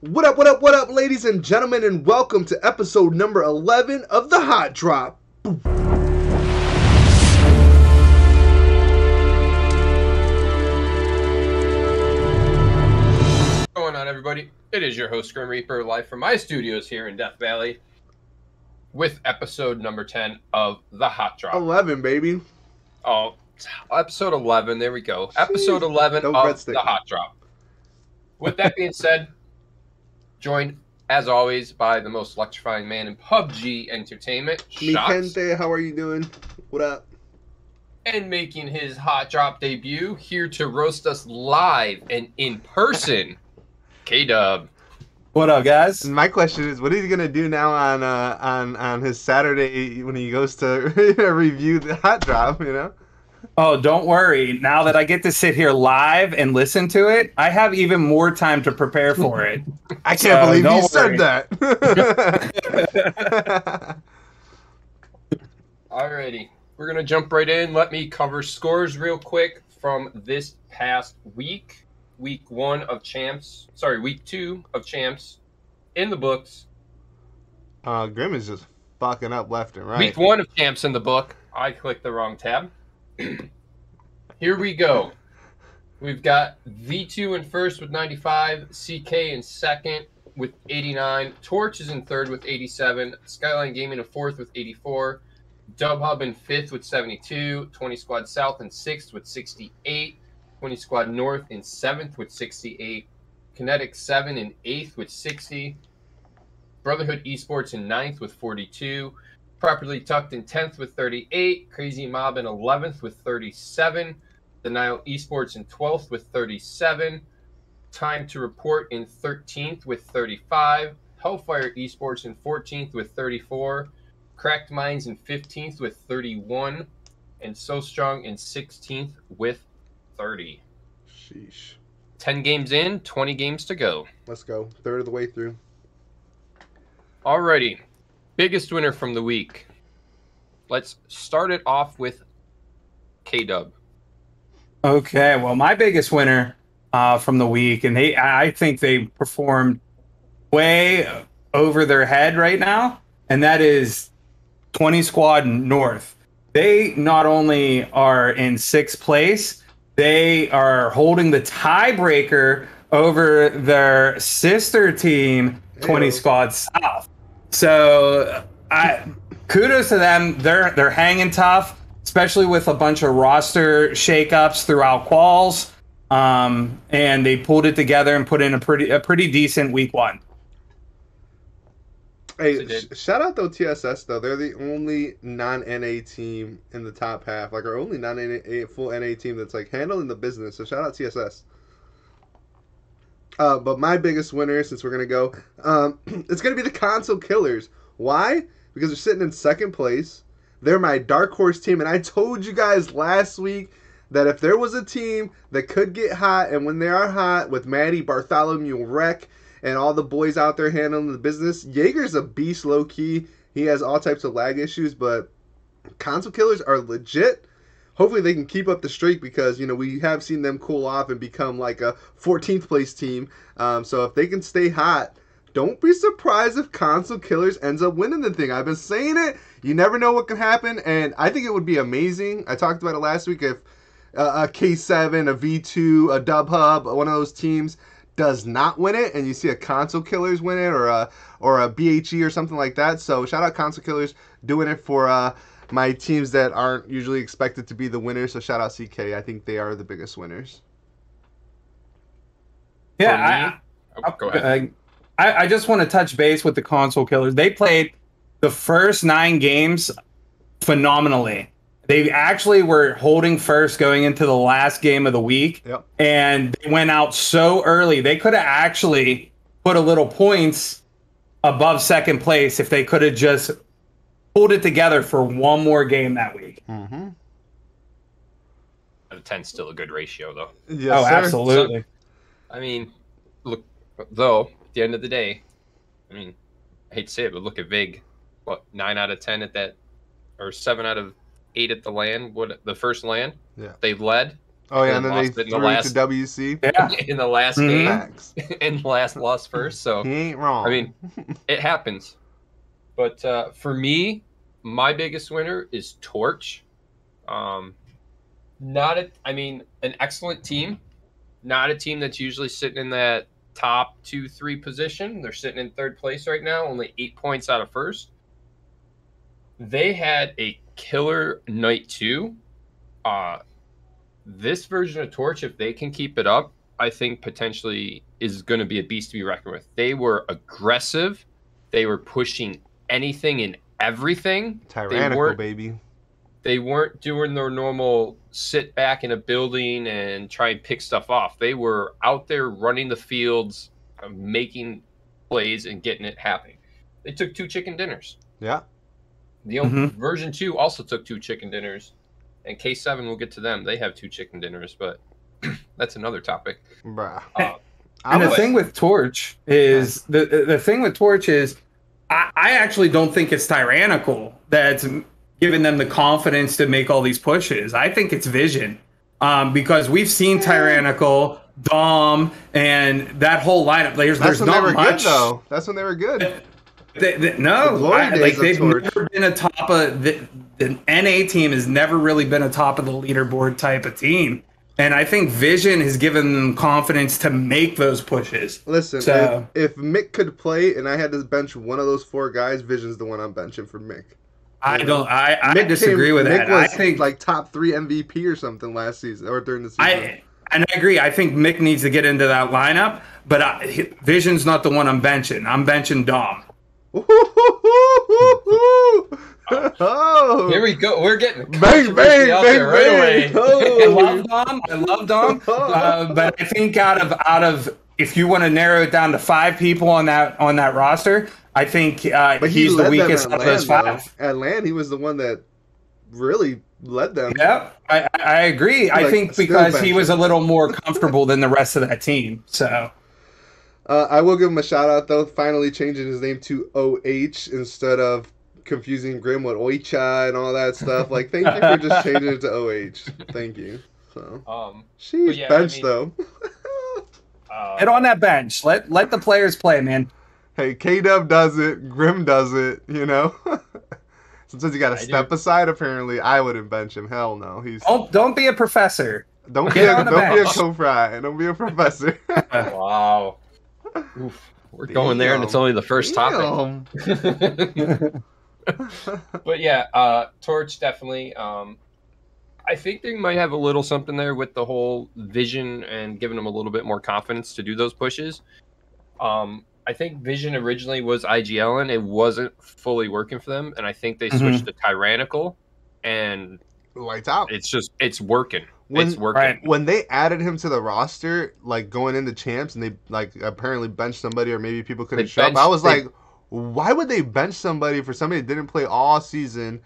What up, ladies and gentlemen, and welcome to episode number 11 of The Hot Drop. What's going on, everybody? It is your host, Grim Reaper, live from my studios here in Death Valley with episode number 10 of The Hot Drop. 11, baby. Oh, episode 11. There we go. Episode 11 No of The Hot Drop. With that being said, joined, as always, by the most electrifying man in PUBG Entertainment, Mi Shots. gente, how are you doing? What up? And making his Hot Drop debut, here to roast us live and in person, K-Dub. What up, guys? My question is, what is he gonna do now on his Saturday when he goes to review The Hot Drop? You know? Oh, don't worry. Now that I get to sit here live and listen to it, I have even more time to prepare for it. I can't believe you said don't that. Alrighty, we're gonna jump right in. Let me cover scores real quick from this past week. Week 2 of champs in the books. Grim is just fucking up left and right. Week 1 of champs in the book. I clicked the wrong tab. Here we go. We've got V2 in first with 95, CK in second with 89, Torch is in third with 87, Skyline Gaming in fourth with 84, Dub Hub in fifth with 72, 20 Squad South in sixth with 68, 20 Squad North in seventh with 68, Kinetic 7 in eighth with 60, Brotherhood Esports in ninth with 42, Properly Tucked in 10th with 38, Crazy Mob in 11th with 37, Denial Esports in 12th with 37, Time to Report in 13th with 35, Hellfire Esports in 14th with 34, Cracked Minds in 15th with 31, and So Strong in 16th with 30. Sheesh. 10 games in, 20 games to go. Let's go. Third of the way through. Alrighty. Biggest winner from the week. Let's start it off with K-Dub. Okay, well, my biggest winner from the week, and I think they performed way over their head right now, and that is 20 Squad North. They not only are in sixth place, they are holding the tiebreaker over their sister team, 20 Squad South. So, kudos to them. They're hanging tough, especially with a bunch of roster shakeups throughout quals. And they pulled it together and put in a pretty decent week 1. Hey, shout out though TSS though. They're the only non-NA team in the top half, like our only non-NA full NA team that's like handling the business. So shout out TSS. But my biggest winner, since we're gonna go, it's gonna be the Console Killers. Why? Because they're sitting in second place. They're my dark horse team, and I told you guys last week that if there was a team that could get hot, and when they are hot, with Maddie, Bartholomew, Rec, and all the boys out there handling the business, Jaeger's a beast low key. He has all types of lag issues, but Console Killers are legit. Hopefully they can keep up the streak because, you know, we have seen them cool off and become like a 14th place team. So if they can stay hot, don't be surprised if Console Killers ends up winning the thing. I've been saying it. You never know what can happen, and I think it would be amazing. I talked about it last week. If a K7, a V2, a Dub Hub, one of those teams does not win it, and you see a Console Killers win it, or a BHE or something like that. So shout out Console Killers doing it for my teams that aren't usually expected to be the winners. So shout out CK. I think they are the biggest winners. Yeah, Go ahead. I just want to touch base with the Console Killers. They played the first 9 games phenomenally. They actually were holding first going into the last game of the week. Yep. And they went out so early. They could have actually put a little points above second place if they could have just pulled it together for one more game that week. Mm-hmm. Out of 10 still a good ratio, though. Yes, Oh, sir. absolutely. I mean, look, though, at the end of the day, I mean, I hate to say it, but look at Vig. What, 9 out of 10 at that, or 7 out of 8 at the LAN, the first LAN? Yeah. They led, Oh yeah, and then they lost it in the threw it last to WC. Yeah. in the last Mhm. game Facts. and last lost first. So He ain't wrong. I mean, it happens. But for me, my biggest winner is Torch. Not a, I mean, an excellent team. Not a team that's usually sitting in that top 2-3 position. They're sitting in third place right now, only 8 points out of first. They had a killer night 2. This version of Torch, if they can keep it up, I think potentially is going to be a beast to be reckoned with. They were aggressive. They were pushing anything and everything. Tyrannical, baby. They weren't doing their normal sit back in a building and try and pick stuff off. They were out there running the fields, making plays, and getting it happening. They took 2 chicken dinners. Yeah. The version 2 also took 2 chicken dinners, and K7, we'll get to them. They have 2 chicken dinners, but that's another topic. Bruh. And the thing with Torch is the thing with Torch is I actually don't think it's tyrannical that's giving them the confidence to make all these pushes. I think it's vision. Because we've seen tyrannical, Dom, and that whole lineup. There's That's when not they were much. good, though. That's when they were good. No, The glory days like of they've Torch. never been a top of the NA team has never really been a top of the leaderboard type of team. And I think Vision has given them confidence to make those pushes. Listen, So- if Mick could play and I had to bench one of those 4 guys, Vision's the one I'm benching for Mick. I Mick disagree with Mick that. I was think like top 3 MVP or something last season or during the season. I agree. I think Mick needs to get into that lineup, but Vision's not the one I'm benching. I'm benching Dom. Oh, Here we go. We're getting bang, bang, out bang, there right away. bang. Oh. I love Dom. But I think out of if you want to narrow it down to 5 people on that roster, I think But he he's the led them weakest at of those LAN, 5. though. At LAN, he was the one that really led them. Yeah, I agree. I Like, think still because he benching. was a little more comfortable than the rest of that team. So I will give him a shout out though, finally changing his name to OH instead of confusing Grim with Oicha and all that stuff. Like, thank you for just changing it to OH. Thank you. So, she's yeah, bench I mean- though. get on that bench. Let the players play, man. Hey, K-Dub does it. Grim does it. You know. Sometimes you got to I step do. aside. Apparently, I wouldn't bench him. Hell no. He's Don't be a professor. don't be get a on the don't be a bench. co-fry. Don't be a professor. Wow. Oof. We're going there, and it's only the first topic. Damn. But yeah, Torch definitely. I think they might have a little something there with the whole vision and giving them a little bit more confidence to do those pushes. I think Vision originally was IGL and it wasn't fully working for them, and I think they switched to Tyrannical, and Lights out. it's working. When- It's working. Right. When they added him to the roster, like going into champs, and they like apparently benched somebody, or maybe people couldn't They show up. I was benched- like, why would they bench somebody for somebody that didn't play all season?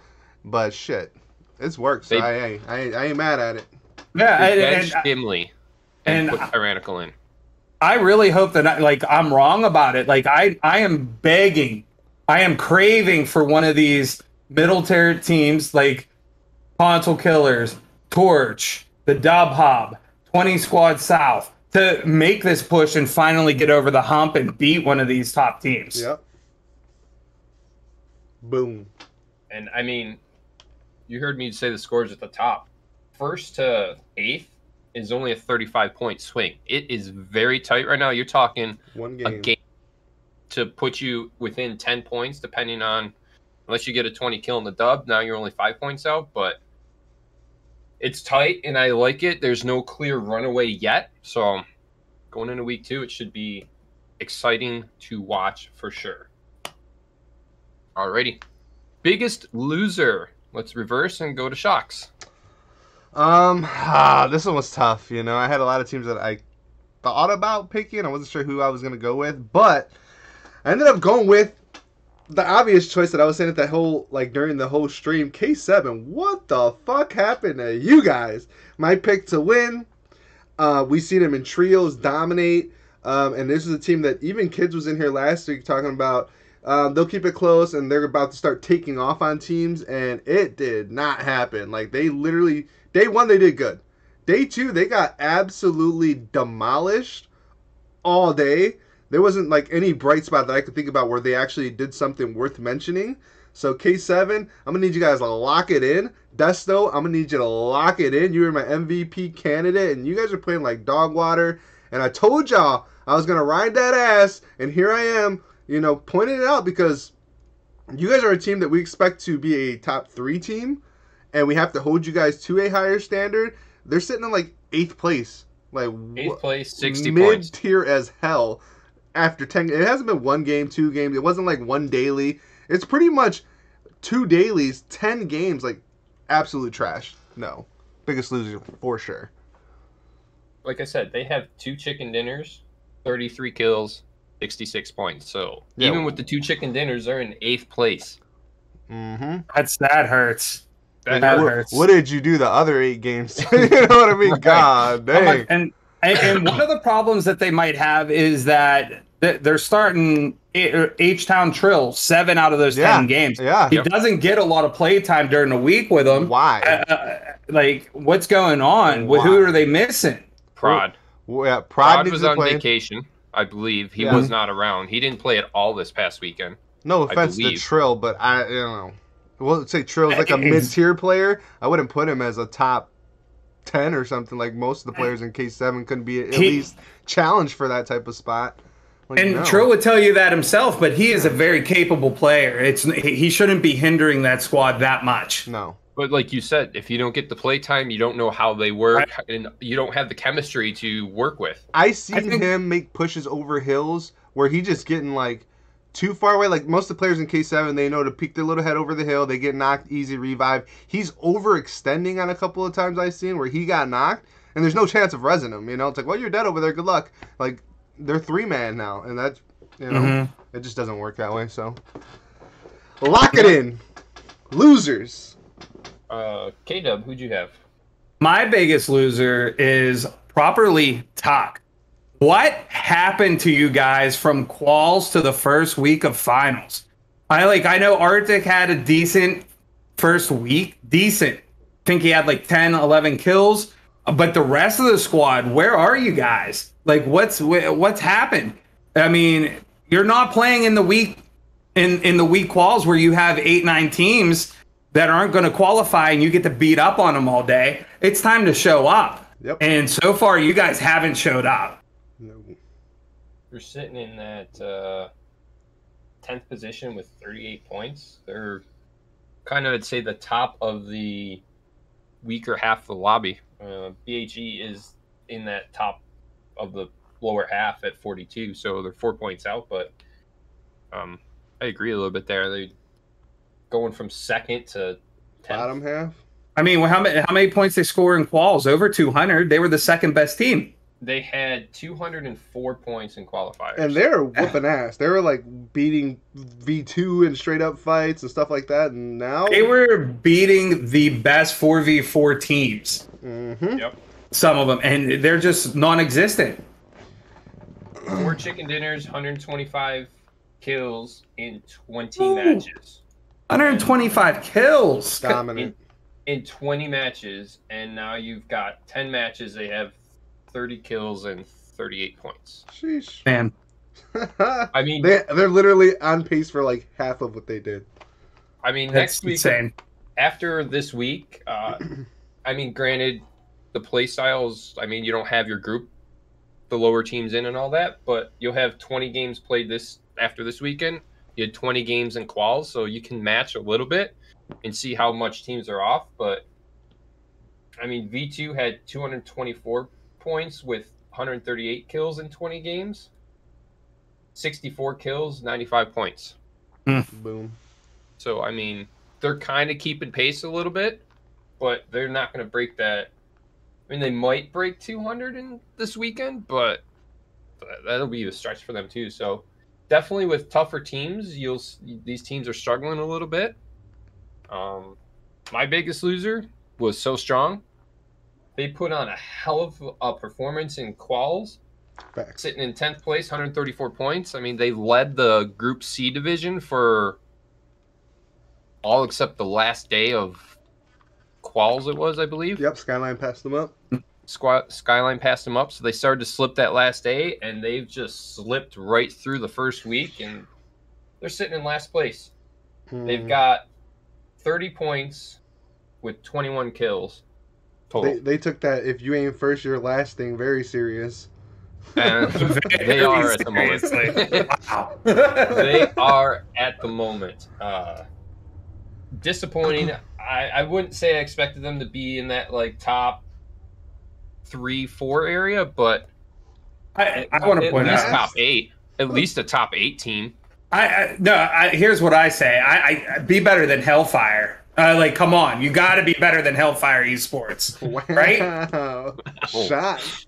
But shit, it's worked. So They- I ain't mad at it. Yeah, They and benched Gimli and and- put Tyrannical in. I really hope that I'm wrong about it. Like I am begging, I am craving for one of these middle tier teams like Console Killers, Torch, the Dub Hub, 20 Squad South to make this push and finally get over the hump and beat one of these top teams. Yep. Boom. And I mean, you heard me say the scores at the top. First to eighth is only a 35-point swing. It is very tight right now. You're talking One a game. game to put you within 10 points, depending on, unless you get a 20 kill in the dub, now you're only 5 points out, but it's tight and I like it. There's no clear runaway yet. So going into week 2, it should be exciting to watch for sure. Alrighty. Biggest loser. Let's reverse and go to Shocks. This one was tough. You know, I had a lot of teams that I thought about picking. I wasn't sure who I was gonna go with, but I ended up going with the obvious choice that I was saying at that whole, like, during the whole stream. K7. What the fuck happened to you guys? My pick to win. We seen them in trios dominate, and this is a team that even Kids was in here last week talking about. They'll keep it close, and they're about to start taking off on teams, and it did not happen. Like, they literally, day one, they did good. Day 2, they got absolutely demolished all day. There wasn't like any bright spot that I could think about where they actually did something worth mentioning. So K7, I'm gonna need you guys to lock it in. Desto, I'm gonna need you to lock it in. You were my MVP candidate, and you guys are playing like dog water. And I told y'all I was gonna ride that ass, and here I am, pointing it out because you guys are a team that we expect to be a top 3 team, and we have to hold you guys to a higher standard. They're sitting in like 8th place, like 8th place, 60 points, mid-tier as hell. After 10, it hasn't been 1 game, 2 games. It wasn't like 1 daily. It's pretty much 2 dailies, 10 games, like absolute trash. No, biggest loser for sure. Like I said, they have 2 chicken dinners, 33 kills, 66 points. So even with the 2 chicken dinners, they're in 8th place. Mm-hmm. That hurts. That hurts. What did you do the other 8 games? You know what I mean? Right. God dang. And one of the problems that they might have is that they're starting H-Town Trill 7 out of those 10 games. Yeah. He doesn't get a lot of play time during the week with them. Why? What's going on? Why? Who are they missing? Prod. Yeah, Prod was on vacation, I believe. He was not around. He didn't play at all this past weekend. No offense to Trill, but I don't know. We'll say Trill's like a mid-tier player. I wouldn't put him as a top 10 or something. Like most of the players in K7 couldn't be at least challenged for that type of spot. Trill would tell you that himself, but he is a very capable player. He shouldn't be hindering that squad that much. No. But like you said, if you don't get the play time, you don't know how they work, and you don't have the chemistry to work with. I seen him make pushes over hills where he just getting like too far away. Like most of the players in K7, they know to peek their little head over the hill. They get knocked, easy revive. He's overextending on a couple of times I've seen where he got knocked, and there's no chance of resing him. It's like, well, you're dead over there. Good luck. Like they're 3-man now, and that's it just doesn't work that way. So lock it in, losers. K-Dub, who'd you have? My biggest loser is Properly Talk. What happened to you guys from quals to the first week of finals? I know Arctic had a decent first week. Decent. I think he had like 10, 11 kills. But the rest of the squad, where are you guys? Like, what's happened? I mean, you're not playing in the week in the week quals where you have 8, 9 teams that aren't going to qualify and you get to beat up on them all day. It's time to show up. Yep. And so far, you guys haven't showed up. No. You're sitting in that 10th position with 38 points. They're kind of, I'd say, the top of the weaker half of the lobby. BHE is in that top of the lower half at 42, so they're 4 points out. But I agree a little bit there. They going from 2nd to 10th. Bottom half. I mean, how many points they score in quals? Over 200. They were the second best team. They had 204 points in qualifiers. And they're whooping ass. They were like beating V2 in straight up fights and stuff like that. And now they were beating the best 4v4 teams. Mm-hmm. Yep. Some of them. And they're just non-existent. 4 chicken dinners, 125 kills in 20 matches. 125 kills. Dominant. In 20 matches. And now you've got 10 matches. They have 30 kills and 38 points. Sheesh. Man. I mean, they're literally on pace for like half of what they did. I mean, That's next week, insane. After this week, I mean, granted, the play styles, I mean, you don't have your group, the lower teams in and all that, but you'll have 20 games played after this weekend. You had 20 games in quals, so you can match a little bit and see how much teams are off. But, I mean, V2 had 224 points with 138 kills in 20 games. 64 kills, 95 points. Boom. So, I mean, they're kind of keeping pace a little bit, but they're not going to break that. I mean, they might break 200 in this weekend, but that'll be a stretch for them too. So, definitely with tougher teams, these teams are struggling a little bit. My biggest loser was So Strong. They put on a hell of a performance in quals. Facts. Sitting in 10th place, 134 points. I mean, they led the Group C division for all except the last day of quals, it was, I believe. Yep, Skyline passed them up. Skyline passed them up, so they started to slip that last day, and they've just slipped right through the first week, and they're sitting in last place. They've got 30 points with 21 kills total. They took that if you ain't first, you're last thing very serious. And they are at the moment. Wow. They are at the moment. Disappointing. I wouldn't say I expected them to be in that like top 3-4 area, but I want to point at least out top 8. At least a top 8 team. Here's what I say. I be better than Hellfire. Like, come on, you got to be better than Hellfire Esports, right? Wow. Shot.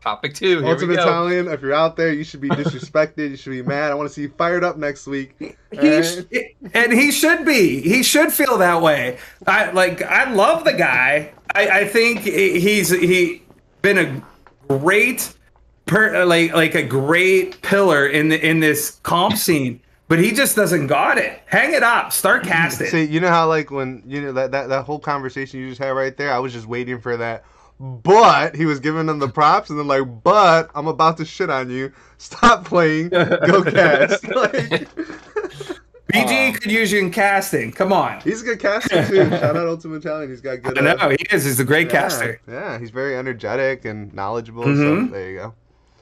Topic 2. Here Ultimate we go. Italian, if you're out there, you should be disrespected. You should be mad. I want to see you fired up next week. And he should be. He should feel that way. I love the guy. I think he's been a great a great pillar in this comp scene. But he just doesn't got it. Hang it up. Start casting. See, you know how like when that whole conversation you just had right there, I was just waiting for that. But he was giving them the props, and then like, but I'm about to shit on you. Stop playing. Go cast. Like, BG could use you in casting. Come on. he's a good caster too. Shout out Ultimate Italian. He's got good. I know he is. He's a great caster. Yeah, he's very energetic and knowledgeable. Mhm. So there you go.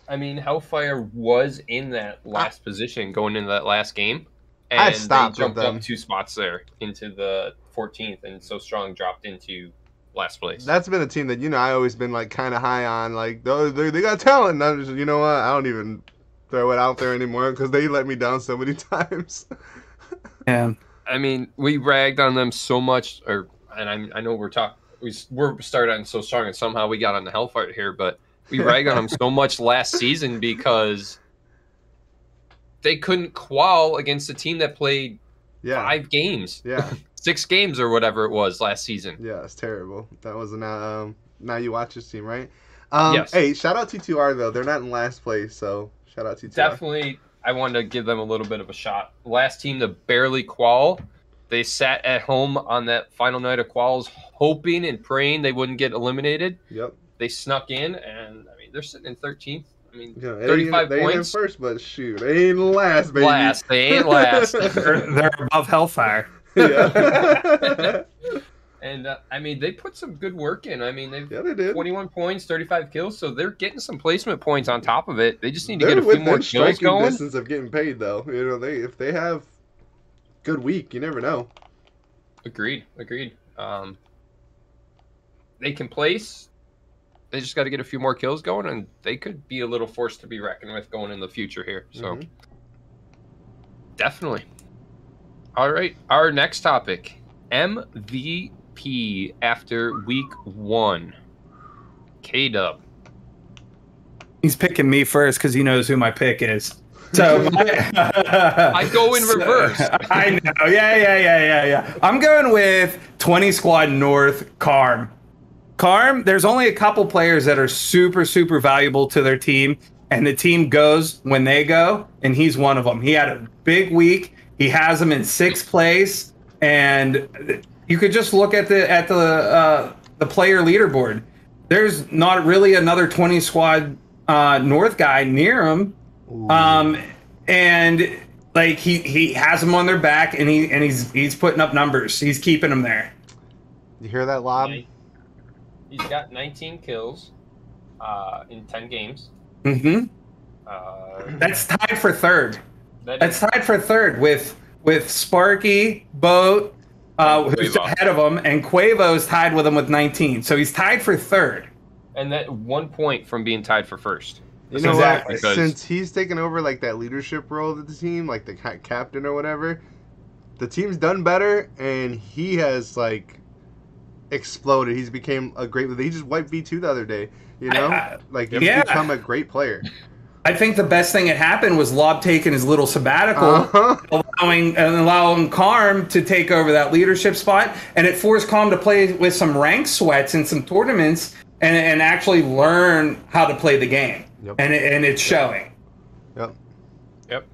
I mean, Hellfire was in that last position going into that last game. And I'd stop they jumped with them. up 2 spots there into the 14th, and So Strong dropped into last place. That's been a team that I always been like kind of high on. Like they got talent. And I'm just, you know what? I don't even throw it out there anymore because they let me down so many times. Yeah. I mean, we ragged on them so much, I know we're started on So Strong, and somehow we got on the Hellfire here, but we ragged on them so much last season because they couldn't qual against a team that played 5 games. Yeah. 6 games or whatever it was last season. Yeah, it's terrible. That was Now You Watch This team, right? Yes. Hey, shout out T2R though. They're not in last place, so shout out T2R. Definitely, I wanted to give them a little bit of a shot. Last team to barely qual. They sat at home on that final night of quals, hoping and praying they wouldn't get eliminated. Yep. They snuck in, and I mean they're sitting in 13th. I mean, Yeah, 35 they ain't in points. first, but shoot, they ain't in last, baby. Last, they ain't last. They're above Hellfire. Yeah. And I mean, they put some good work in. I mean, they've Yeah, they did. 21 points, 35 kills, so they're getting some placement points on top of it. They just need to They're get a few within more kills striking going. distance of getting paid, though. If they have good week, you never know. Agreed. They can place. They just got to get a few more kills going, and they could be a little force to be reckoned with going in the future here. So, Definitely. All right, our next topic, MVP after week 1. K-Dub. He's picking me first because he knows who my pick is. So I go in reverse. I know. Yeah. I'm going with 20 Squad North Karm. Karm, there's only a couple players that are super, super valuable to their team, and the team goes when they go, and he's one of them. He had a big week. He has them in 6th place, and you could just look at the player leaderboard. There's not really another 20 Squad North guy near him. And like he has them on their back, and he's putting up numbers. He's keeping them there. You hear that, Lob? He's got 19 kills in 10 games. Mm-hmm. That's tied for third. That's tied for third with Sparky, Boat, who's ahead of him, and Quavo's tied with him with 19. So he's tied for third. And that 1 point from being tied for first. You know Exactly. what? Since he's taken over like that leadership role of the team, like the captain or whatever, the team's done better, and he has like exploded. He's became a great. He just wiped V2 the other day. You know, he's become a great player. I think the best thing that happened was Lob taking his little sabbatical, allowing Karm to take over that leadership spot, and it forced Karm to play with some rank sweats in some tournaments and actually learn how to play the game. Yep. And it's showing. Yep. Yep.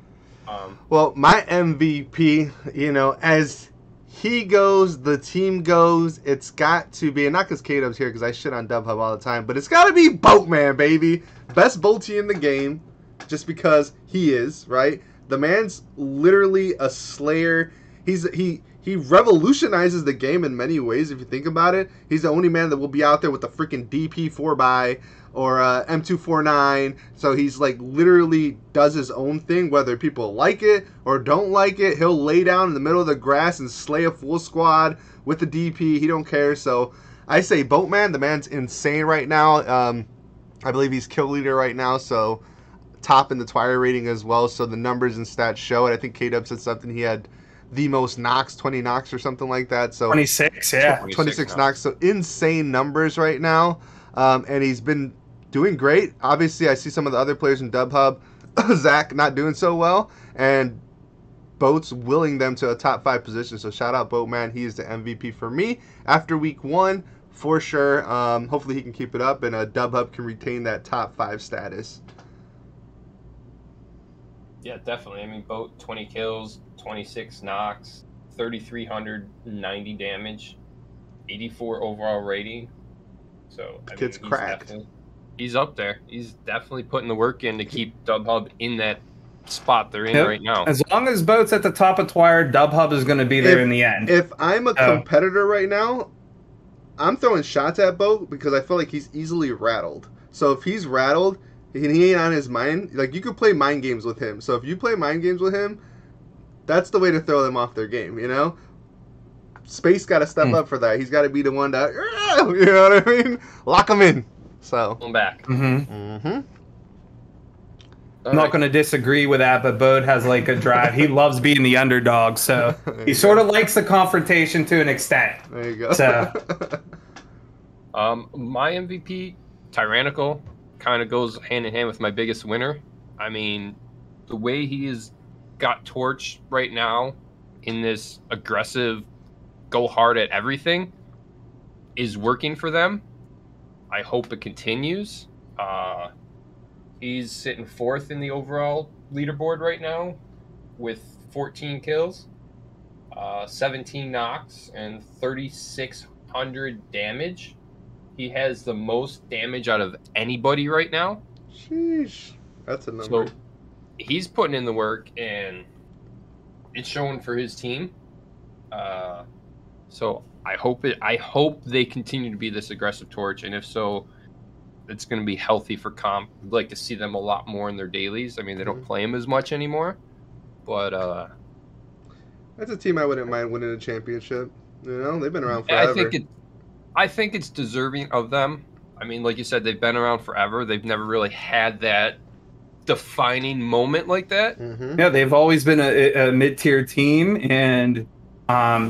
Well, my MVP, as he goes, the team goes. It's got to be, and not because K-Dub's here, because I shit on DubHub all the time, but it's got to be Boatman, baby. Best Bolty in the game, just because he is, right? The man's literally a slayer. He revolutionizes the game in many ways, if you think about it. He's the only man that will be out there with the freaking DP 4x or M249. So he's like literally does his own thing, whether people like it or don't like it. He'll lay down in the middle of the grass and slay a full squad with the DP. He don't care. So I say Boatman. The man's insane right now. I believe he's kill leader right now. So top in the Twire rating as well. So the numbers and stats show it. I think K-Dub said something. He had the most knocks, 20 knocks or something like that. So 26, yeah. 26 knocks. So insane numbers right now. And he's been doing great. Obviously, I see some of the other players in DubHub, Zach not doing so well, and Boat's willing them to a top 5 position. So shout out Boatman. He is the MVP for me after week 1 for sure. Hopefully he can keep it up and DubHub can retain that top 5 status. Yeah, definitely. I mean, Boat 20 kills, 26 knocks, 3,390 damage, 84 overall rating. So I Kid's mean, cracked. He's up there. He's definitely putting the work in to keep DubHub in that spot they're in right now. As long as Boat's at the top of Twire, DubHub is going to be there in the end. If I'm a competitor right now, I'm throwing shots at Boat because I feel like he's easily rattled. So if he's rattled and he ain't on his mind, like you could play mind games with him. So if you play mind games with him, that's the way to throw them off their game, you know? Space got to step up for that. He's got to be the one that, you know what I mean? Lock him in. So. I'm back. I'm not going to disagree with that, but Boat has like a drive. He loves being the underdog, so he sort of likes the confrontation to an extent. There you go. So. My MVP, Tyrannical, kind of goes hand in hand with my biggest winner. I mean, the way he has got torched right now in this aggressive, go hard at everything is working for them. I hope it continues. He's sitting 4th in the overall leaderboard right now with 14 kills, 17 knocks, and 3,600 damage. He has the most damage out of anybody right now. Sheesh. That's a number. So he's putting in the work, and it's showing for his team. So I hope they continue to be this aggressive torch, and if so, it's going to be healthy for comp. I'd like to see them a lot more in their dailies. I mean, they don't play them as much anymore, but that's a team I wouldn't mind winning a championship. You know, they've been around forever. I think it's deserving of them. I mean, like you said, they've been around forever. They've never really had that defining moment like that. Yeah, they've always been a mid-tier team, and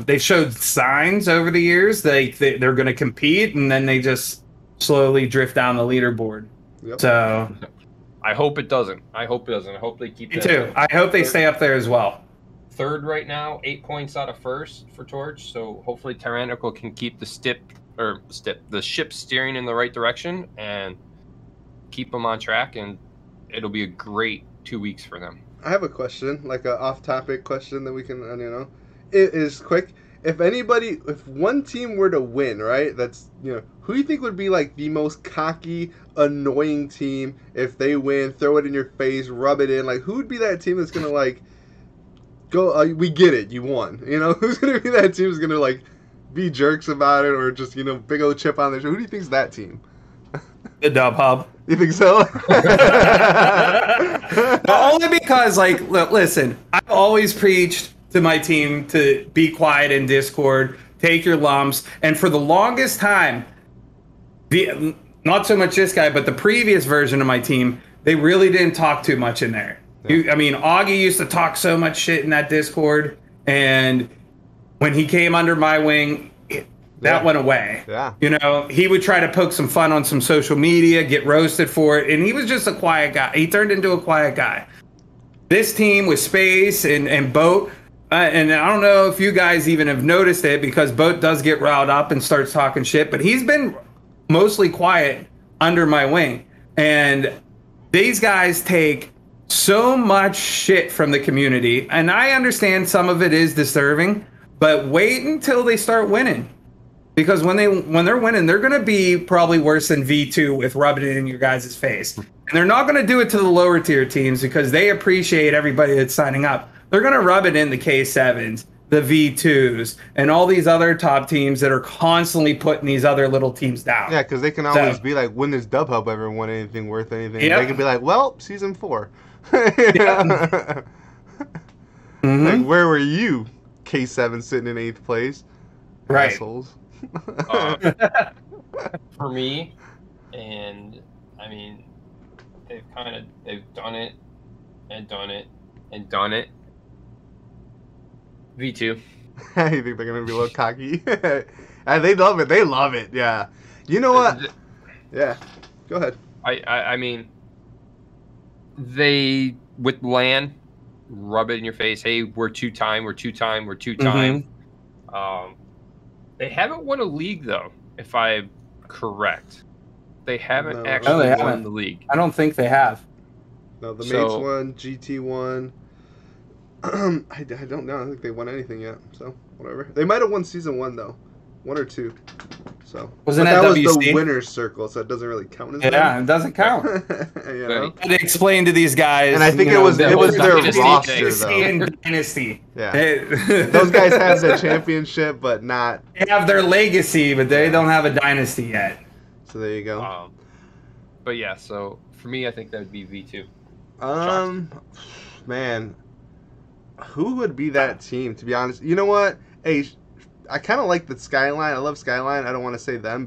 they've showed signs over the years they're going to compete, and then they just slowly drift down the leaderboard. Yep. So I hope it doesn't. I hope they keep me too. I hope they stay up there as well. 3rd right now, 8 points out of 1st for Torch. So hopefully Tyrannical can keep the ship steering in the right direction and keep them on track, and it'll be a great 2 weeks for them. I have a question, like an off-topic question that we can, it is quick. If one team were to win, right, that's, who do you think would be like the most cocky, annoying team if they win, throw it in your face, rub it in? Like, who would be that team that's going to, like, go, we get it, you won? Who's going to be that team who's going to, like, be jerks about it or just, big old chip on their shoulder? Who do you think's that team? The DubHub. You think so? Only because, like, listen, I've always preached to my team to be quiet in Discord, take your lumps, and for the longest time, not so much this guy, but the previous version of my team, they really didn't talk too much in there. Yeah. Augie used to talk so much shit in that Discord, and when he came under my wing, that went away. Yeah. He would try to poke some fun on some social media, get roasted for it, and he was just a quiet guy. He turned into a quiet guy. This team with Space and Boat, and I don't know if you guys even have noticed it, because Boat does get riled up and starts talking shit, but he's been mostly quiet under my wing. And these guys take so much shit from the community, and I understand some of it is deserving, but wait until they start winning. Because when they're winning, they're going to be probably worse than V2 with rubbing it in your guys' face. And they're not going to do it to the lower tier teams because they appreciate everybody that's signing up. They're going to rub it in the K7s, the V2s, and all these other top teams that are constantly putting these other little teams down. Yeah, because they can always be like, when does Dub Hub ever won anything worth anything? They can be like, well, season 4. Yeah. Like, where were you, K7 sitting in 8th place? Right. Assholes. For me, and I mean, they've done it and done it and done it. V2. You think they're gonna be a little cocky? And they love it. They love it. Yeah. You know what? Yeah. Go ahead. I mean, they with LAN rub it in your face. Hey, we're two-time. They haven't won a league though, if I'm correct. They haven't actually won the league. I don't think they have. No, the Mates won, GT won. I don't know. I don't think they won anything yet. So whatever. They might have won season 1 though, 1 or 2. So wasn't that was WC? the winner's circle, so it doesn't really count as it doesn't count. You know? And explain to these guys, and I think it was their roster though. And Dynasty. Yeah, those guys have the championship, but not. They have their legacy, but they don't have a dynasty yet. So there you go. But yeah, so for me, I think that would be V2. Man, who would be that team? To be honest, you know what? Hey, I kind of like the Skyline. I love Skyline. I don't want to say them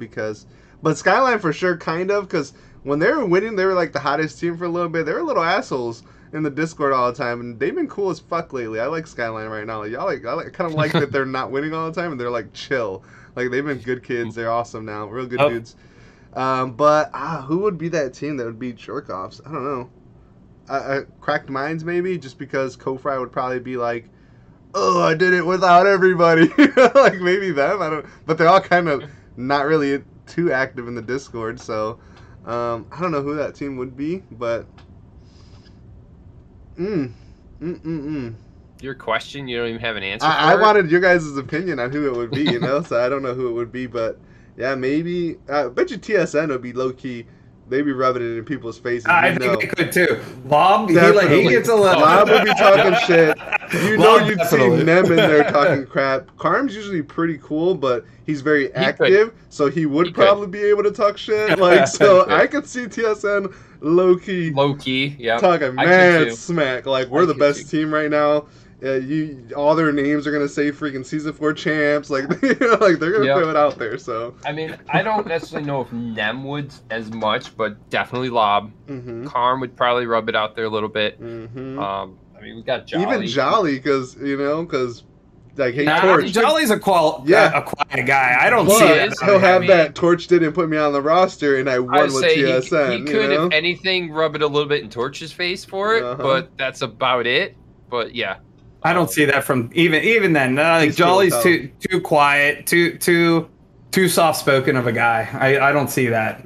but Skyline for sure, kind of, because when they were winning, they were like the hottest team for a little bit. They were little assholes in the Discord all the time, and they've been cool as fuck lately. I like Skyline right now. I kind of like that they're not winning all the time and they're like chill. Like they've been good kids. They're awesome now, real good dudes. But who would be that team that would beat Shorkoffs? I don't know. Cracked Minds maybe, just because Kofry would probably be like, oh, I did it without everybody. Like maybe them. I don't. But they're all kind of not really too active in the Discord, so I don't know who that team would be. But Your question, you don't even have an answer. I wanted your guys' opinion on who it would be. So I don't know who it would be, but yeah, maybe. I bet you TSN would be low key. They'd be rubbing it in people's faces. I think they could too. Bob, he gets a little. Bob would be talking shit. You'd see Nem in there talking crap. Karm's usually pretty cool, but he's very active, so he would probably be able to talk shit. Like, so I could see TSN low key, yeah, talking mad smack. Like, we're the best team right now. All their names are gonna say freaking season 4 champs, like they're gonna throw it out there. So I mean, I don't necessarily know if Nem would as much, but definitely Lob. Karm would probably rub it out there a little bit. I mean, we got Jolly. Even Jolly, because like, hey, Torch. Jolly's a quiet guy. I don't see it. He'll have that Torch didn't put me on the roster, and I won with TSN. He could, if anything, rub it a little bit in Torch's face for it, but that's about it. But yeah. I don't see that from even then. Like Jolly's too quiet, too soft spoken of a guy. I don't see that.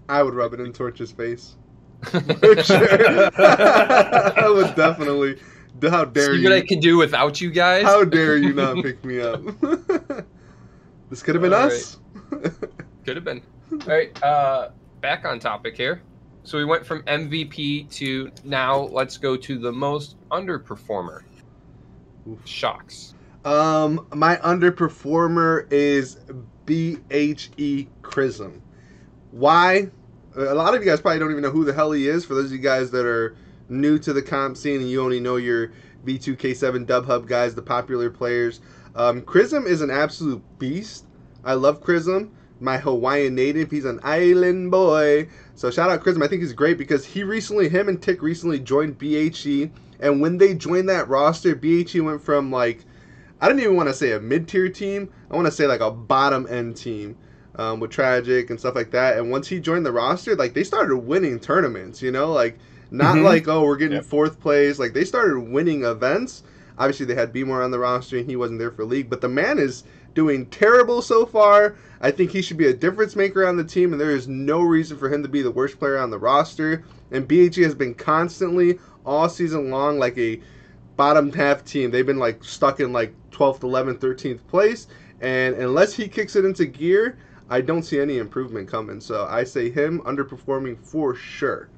I would rub it in Torch's face. For sure. I would definitely. How dare you? See what I can do without you guys? How dare you not pick me up? This could have been us. Could have been. All right. Back on topic here. So we went from MVP to now. Let's go to the most underperformer. Shocks. My underperformer is BHE Chrism. Why? A lot of you guys probably don't even know who the hell he is. For those of you guys that are new to the comp scene and you only know your V2K7 Dub Hub guys, the popular players, Chrism is an absolute beast. I love Chrism. My Hawaiian native. He's an island boy. So shout out Chrism. I think he's great because him and Tick recently joined BHE. And when they joined that roster, BHE went from like, I don't even want to say a mid-tier team. I want to say like a bottom-end team with Tragic and stuff like that. And once he joined the roster, like they started winning tournaments, like not like, oh, we're getting 4th place. Like they started winning events. Obviously they had B-More on the roster and he wasn't there for League. But the man is doing terrible so far. I think he should be a difference maker on the team, and there is no reason for him to be the worst player on the roster. And BHE has been constantly, all season long, like a bottom half team. They've been like stuck in like 12th, 11th, 13th place, and unless he kicks it into gear, I don't see any improvement coming. So I say him underperforming for sure.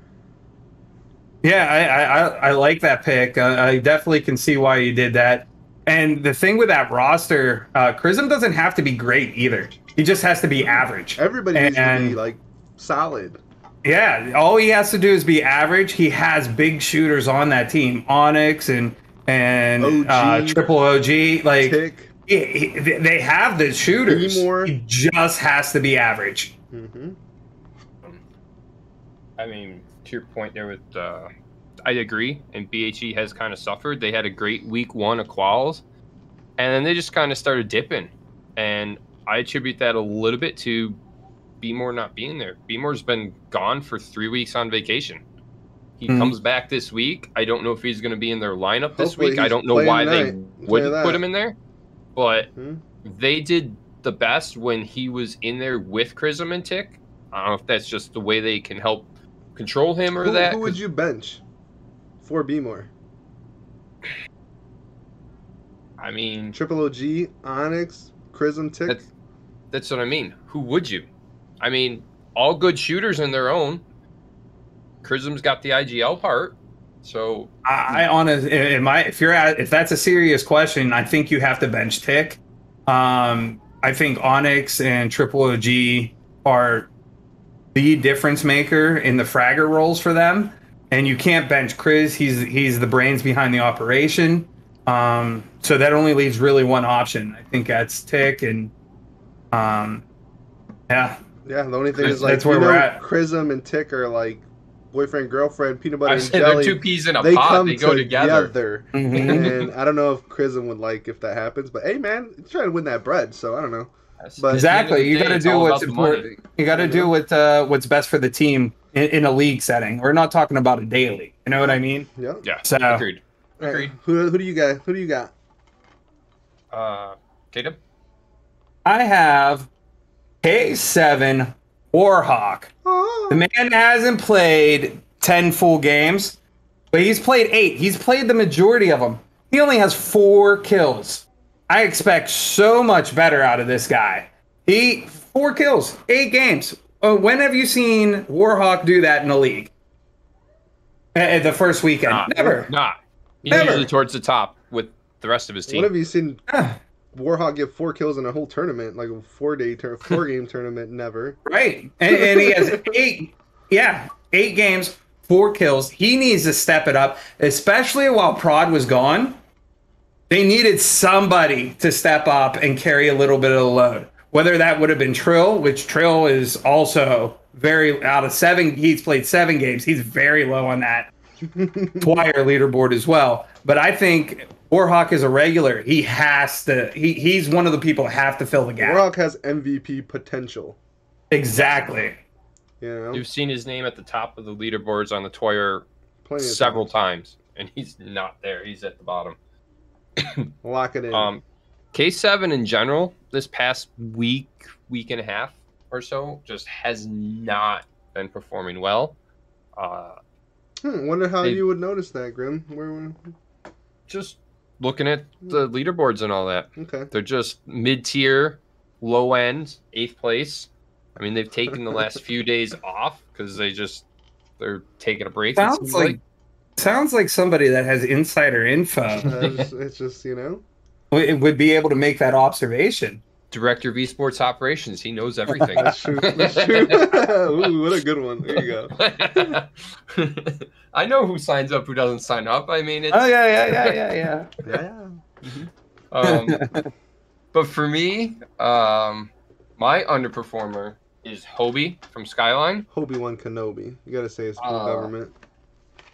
Yeah, I like that pick. I definitely can see why you did that. And the thing with that roster, Chrism doesn't have to be great either. He just has to be average. Everybody needs to be like solid. Yeah, all he has to do is be average. He has big shooters on that team, Onyx and OG, Triple OG. Like Tick. they have the shooters. Seymour. He just has to be average. Mm-hmm. I mean, to your point there with, I agree, and BHE has kind of suffered. They had a great week 1 of quals, and then they just kind of started dipping. And I attribute that a little bit to B-More not being there. B-More's been gone for 3 weeks on vacation. He comes back this week. I don't know if he's going to be in their lineup this Hopefully week. I don't know why they wouldn't put him in there, but they did the best when he was in there with Chrism and Tick. I don't know if that's just the way they can help control him or that. Who would you bench for B-More? I mean, Triple OG, Onyx, Chrism, Tick. That's what I mean. Who would you? I mean, all good shooters in their own. Chrism's got the IGL part, so if that's a serious question, I think you have to bench Tick. I think Onyx and Triple OG are the difference maker in the fragger roles for them, and you can't bench Chris. He's the brains behind the operation. So that only leaves really one option. I think that's Tick, and yeah, the only thing is like that's where we're at. Chrism and Tick are like boyfriend, girlfriend, peanut butter I and said jelly. they're 2 peas in a They pod. come They go together. And I don't know if Chrism would like if that happens, but hey, man, he's trying to win that bread, so I don't know. But exactly, you got to do what's important. You got to do what's best for the team in a league setting. We're not talking about a daily. You know what I mean? Yeah. Yeah. So, Agreed. Right. Who do you got? Who do you got? Tatum? I have K7 Warhawk. Oh. The man hasn't played 10 full games, but he's played 8. He's played the majority of them. He only has 4 kills. I expect so much better out of this guy. 4 kills, 8 games. When have you seen Warhawk do that in a league? At the first weekend? Never. Not. He's Never. usually towards the top with the rest of his team. What have you seen Warhawk get 4 kills in a whole tournament, like a 4-game tournament? Never. Right. And he has 8 games, 4 kills. He needs to step it up, especially while Prod was gone. They needed somebody to step up and carry a little bit of the load. Whether that would have been Trill, which Trill is also very out of 7. He's played 7 games. He's very low on that Dwyer leaderboard as well. But I think Warhawk is a regular. He has to. He's one of the people that have to fill the gap. Warhawk has MVP potential. Exactly. You know? You've seen his name at the top of the leaderboards on the Twire Plenty of several times, and he's not there. He's at the bottom. Lock it in. K7 in general, this past week and a half or so, just has not been performing well. Wonder how you would notice that, Grim. Just looking at the leaderboards and all that. Okay. They're just mid-tier, low end, 8th place. I mean, they've taken the last few days off because they're taking a break. Sounds like somebody that has insider info. It's just, It would be able to make that observation. Director of Esports Operations. He knows everything. That's true. That's true. Ooh, what a good one. There you go. I know who signs up, who doesn't sign up. I mean, it's... Yeah. But for me, my underperformer is Hobie from Skyline. Obi-Wan Kenobi. You got to say it's full government.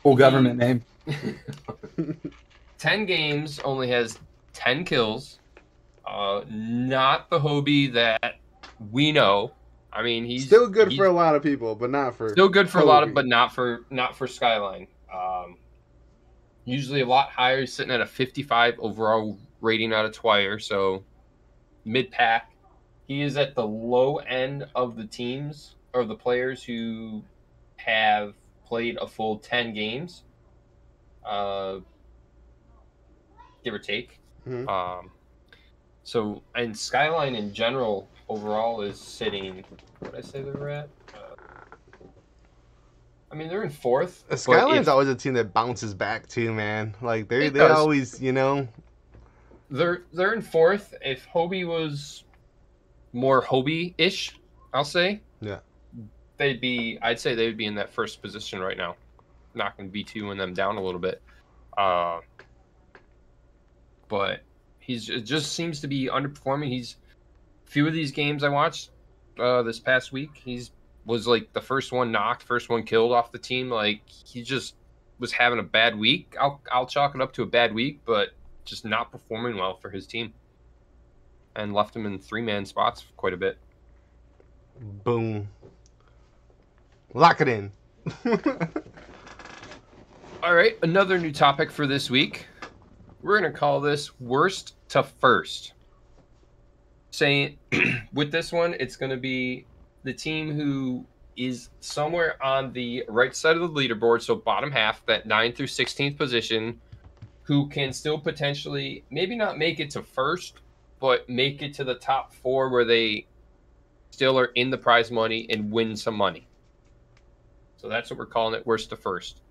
Full government name. 10 games, only has 10 kills. Not the Hobie that we know. I mean, he's still good for a lot of people, but not for still good for Hobie. a lot of, but not for Skyline. Usually a lot higher. He's sitting at a 55 overall rating out of Twire, so mid pack. He is at the low end of the teams or the players who have played a full 10 games. give or take. Mhm. So, and Skyline in general overall is sitting. What did I say they were at? I mean, they're in fourth. Skyline's always a team that bounces back too, man. Like they does. always, you know. They're in fourth. If Hobie was more Hobie-ish, I'll say. Yeah. I'd say they would be in that first position right now, knocking B2 and them down a little bit. But it just seems to be underperforming. Few of these games I watched this past week, was like the first one knocked, first one killed off the team. Like he just was having a bad week. I'll chalk it up to a bad week, but just not performing well for his team, and left him in 3-man spots quite a bit. Boom. Lock it in. All right, another new topic for this week. We're going to call this worst to first. Saying with this one, it's going to be the team who is somewhere on the right side of the leaderboard, so bottom half, that 9th through 16th position, who can still potentially maybe not make it to first, but make it to the top 4 where they still are in the prize money and win some money. So that's what we're calling it, worst to first.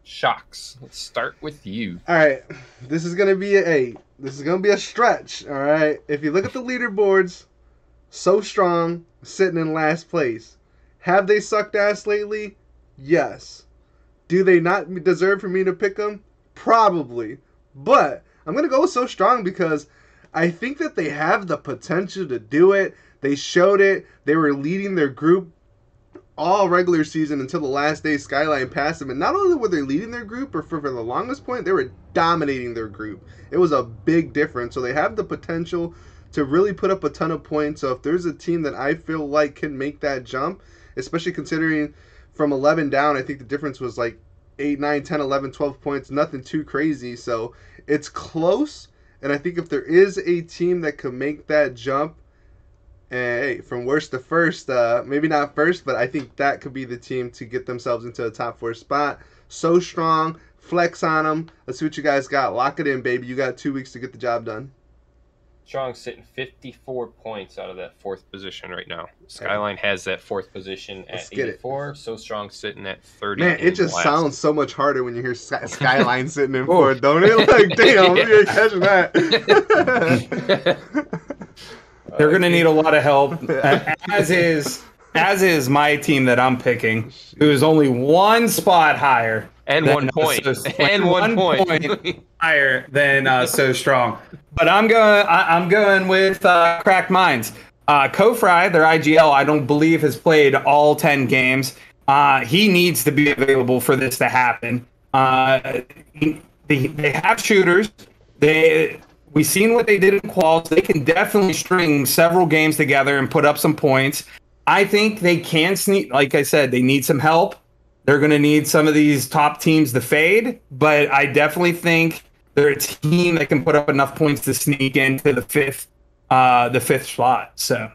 Shocks. Let's start with you. All right, this is gonna be a stretch. All right, if you look at the leaderboards, So Strong sitting in last place. Have they sucked ass lately? Yes. Do they not deserve for me to pick them? Probably. But I'm gonna go with So Strong because I think that they have the potential to do it. They showed it. They were leading their group all regular season until the last day Skyline passed them. And not only were they leading their group, but for the longest point, they were dominating their group. It was a big difference. So they have the potential to really put up a ton of points. So if there's a team that I feel like can make that jump, especially considering from 11 down, I think the difference was like 8, 9, 10, 11, 12 points. Nothing too crazy. So it's close. And I think if there is a team that can make that jump, hey, from worst to first, maybe not first, but I think that could be the team to get themselves into a top 4 spot. So Strong, flex on them. Let's see what you guys got. Lock it in, baby. You got 2 weeks to get the job done. Strong sitting 54 points out of that 4th position right now. Skyline has that 4th position at 84. So Strong sitting at 30. Man, it just sounds so much harder when you hear Skyline sitting in 4th, don't it? Like, damn, you're catching that. They're going to need a lot of help, as is my team that I'm picking, who is only 1 spot higher. And 1 point. And 1 point higher than So Strong. But I'm going with Cracked Minds. Kofry, their IGL, I don't believe has played all 10 games. He needs to be available for this to happen. They have shooters. We've seen what they did in quals. They can definitely string several games together and put up some points. I think they can sneak. Like I said, they need some help. They're going to need some of these top teams to fade, but I definitely think they're a team that can put up enough points to sneak into the fifth spot. So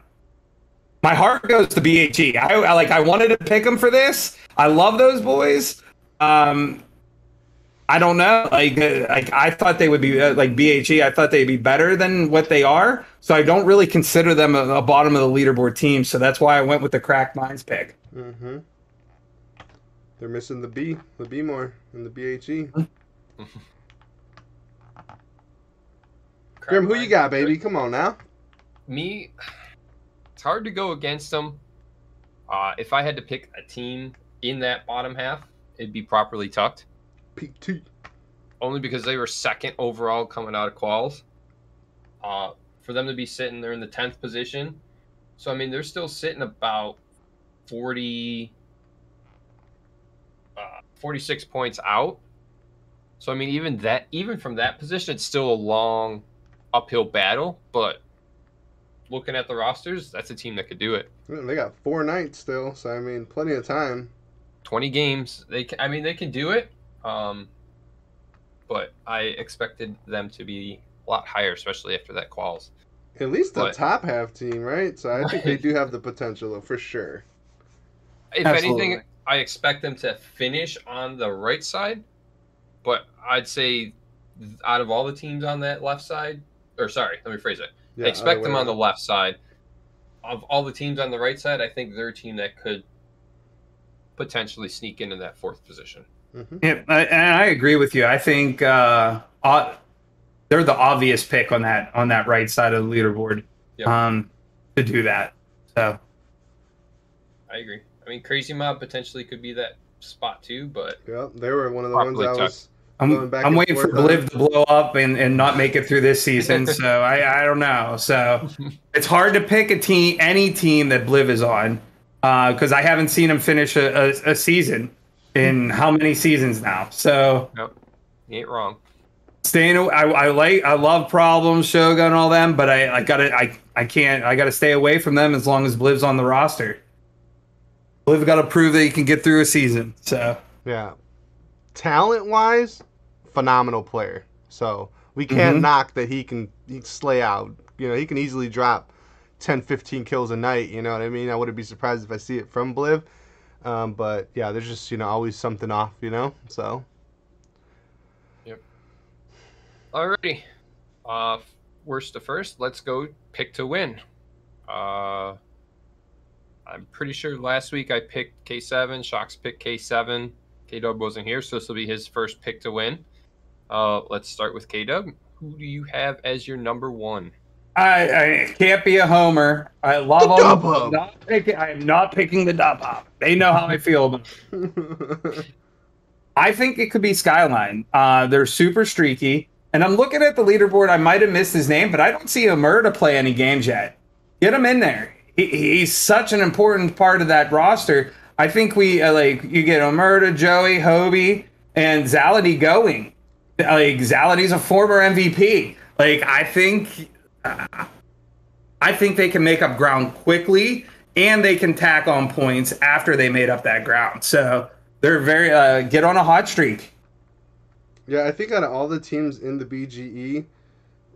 my heart goes to BHE. I wanted to pick them for this. I love those boys. I don't know. Like I thought they would be like BHE. I thought they'd be better than what they are. So I don't really consider them a bottom of the leaderboard team. So that's why I went with the Cracked Minds pick. Mm-hmm. They're missing the B more in the BHE. Grim, who you got, baby? Come on now. Me, it's hard to go against them. If I had to pick a team in that bottom half, it'd be Properly Tucked. PT. Only because they were 2nd overall coming out of quals. For them to be sitting there in the 10th position. So, I mean, they're still sitting about 46 points out. So, I mean, even from that position, it's still a long uphill battle. But looking at the rosters, that's a team that could do it. They got 4 nights still, so, I mean, plenty of time. 20 games. They can do it. But I expected them to be a lot higher, especially after that quals. At least the top half team, right? So I think they do have the potential, for sure. If anything, I expect them to finish on the right side, but I'd say out of all the teams on that left side, or sorry, let me phrase it. Yeah, I expect other them way on the around. left side. Of all the teams on the right side, I think they're a team that could potentially sneak into that 4th position. Mhm. Yeah, and I agree with you. I think they're the obvious pick on that right side of the leaderboard, Yep. to do that. So I agree. I mean, Crazy Mob potentially could be that spot too, but Yeah, they were one of the ones properly I was going I'm back I'm and waiting for forth on. Bliv to blow up and not make it through this season. So I don't know. So it's hard to pick any team that Bliv is on, because I haven't seen him finish a season in how many seasons now. So Yep. You ain't wrong. staying away. I love Problems, Shogun, all them, but I gotta stay away from them as long as Bliv's on the roster. Bliv got to prove that he can get through a season. So Yeah, talent-wise, phenomenal player. So we can't Mhm. knock that he can slay out. You know, he can easily drop 10, 15 kills a night. You know what I mean? I wouldn't be surprised if I see it from Bliv. But yeah, there's just always something off. So Alrighty. Worst to first. Let's go pick to win. I'm pretty sure last week I picked K7. Shocks picked K7. K-Dub wasn't here, so this will be his first pick to win. Let's start with K-Dub. Who do you have as your number 1? I can't be a homer. I love The them. Dub Hub. I am not picking the Dub Hub. They know how I feel about it. I think it could be Skyline. They're super streaky. And I'm looking at the leaderboard. I might have missed his name, but I don't see Amur to play any games yet. Get him in there. He's such an important part of that roster. I think we you get Amur, Joey, Hobie, and Zalady going. Zalady's a former MVP. I think they can make up ground quickly, and they can tack on points after they made up that ground. So they're very get on a hot streak. Yeah, I think out of all the teams in the BGE,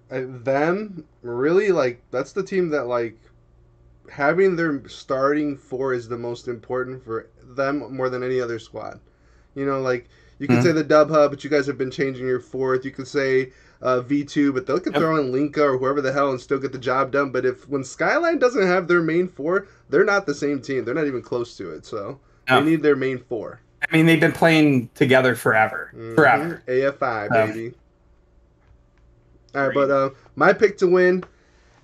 them really that's the team that having their starting 4 is the most important for them more than any other squad. You could say the Dub Hub, but you guys have been changing your 4th. You could say V2, but they can throw in Linka or whoever the hell and still get the job done. But when Skyline doesn't have their main 4, they're not the same team. They're not even close to it. So they need their main 4. I mean, they've been playing together forever. Forever. AFI, baby. All right, but my pick to win,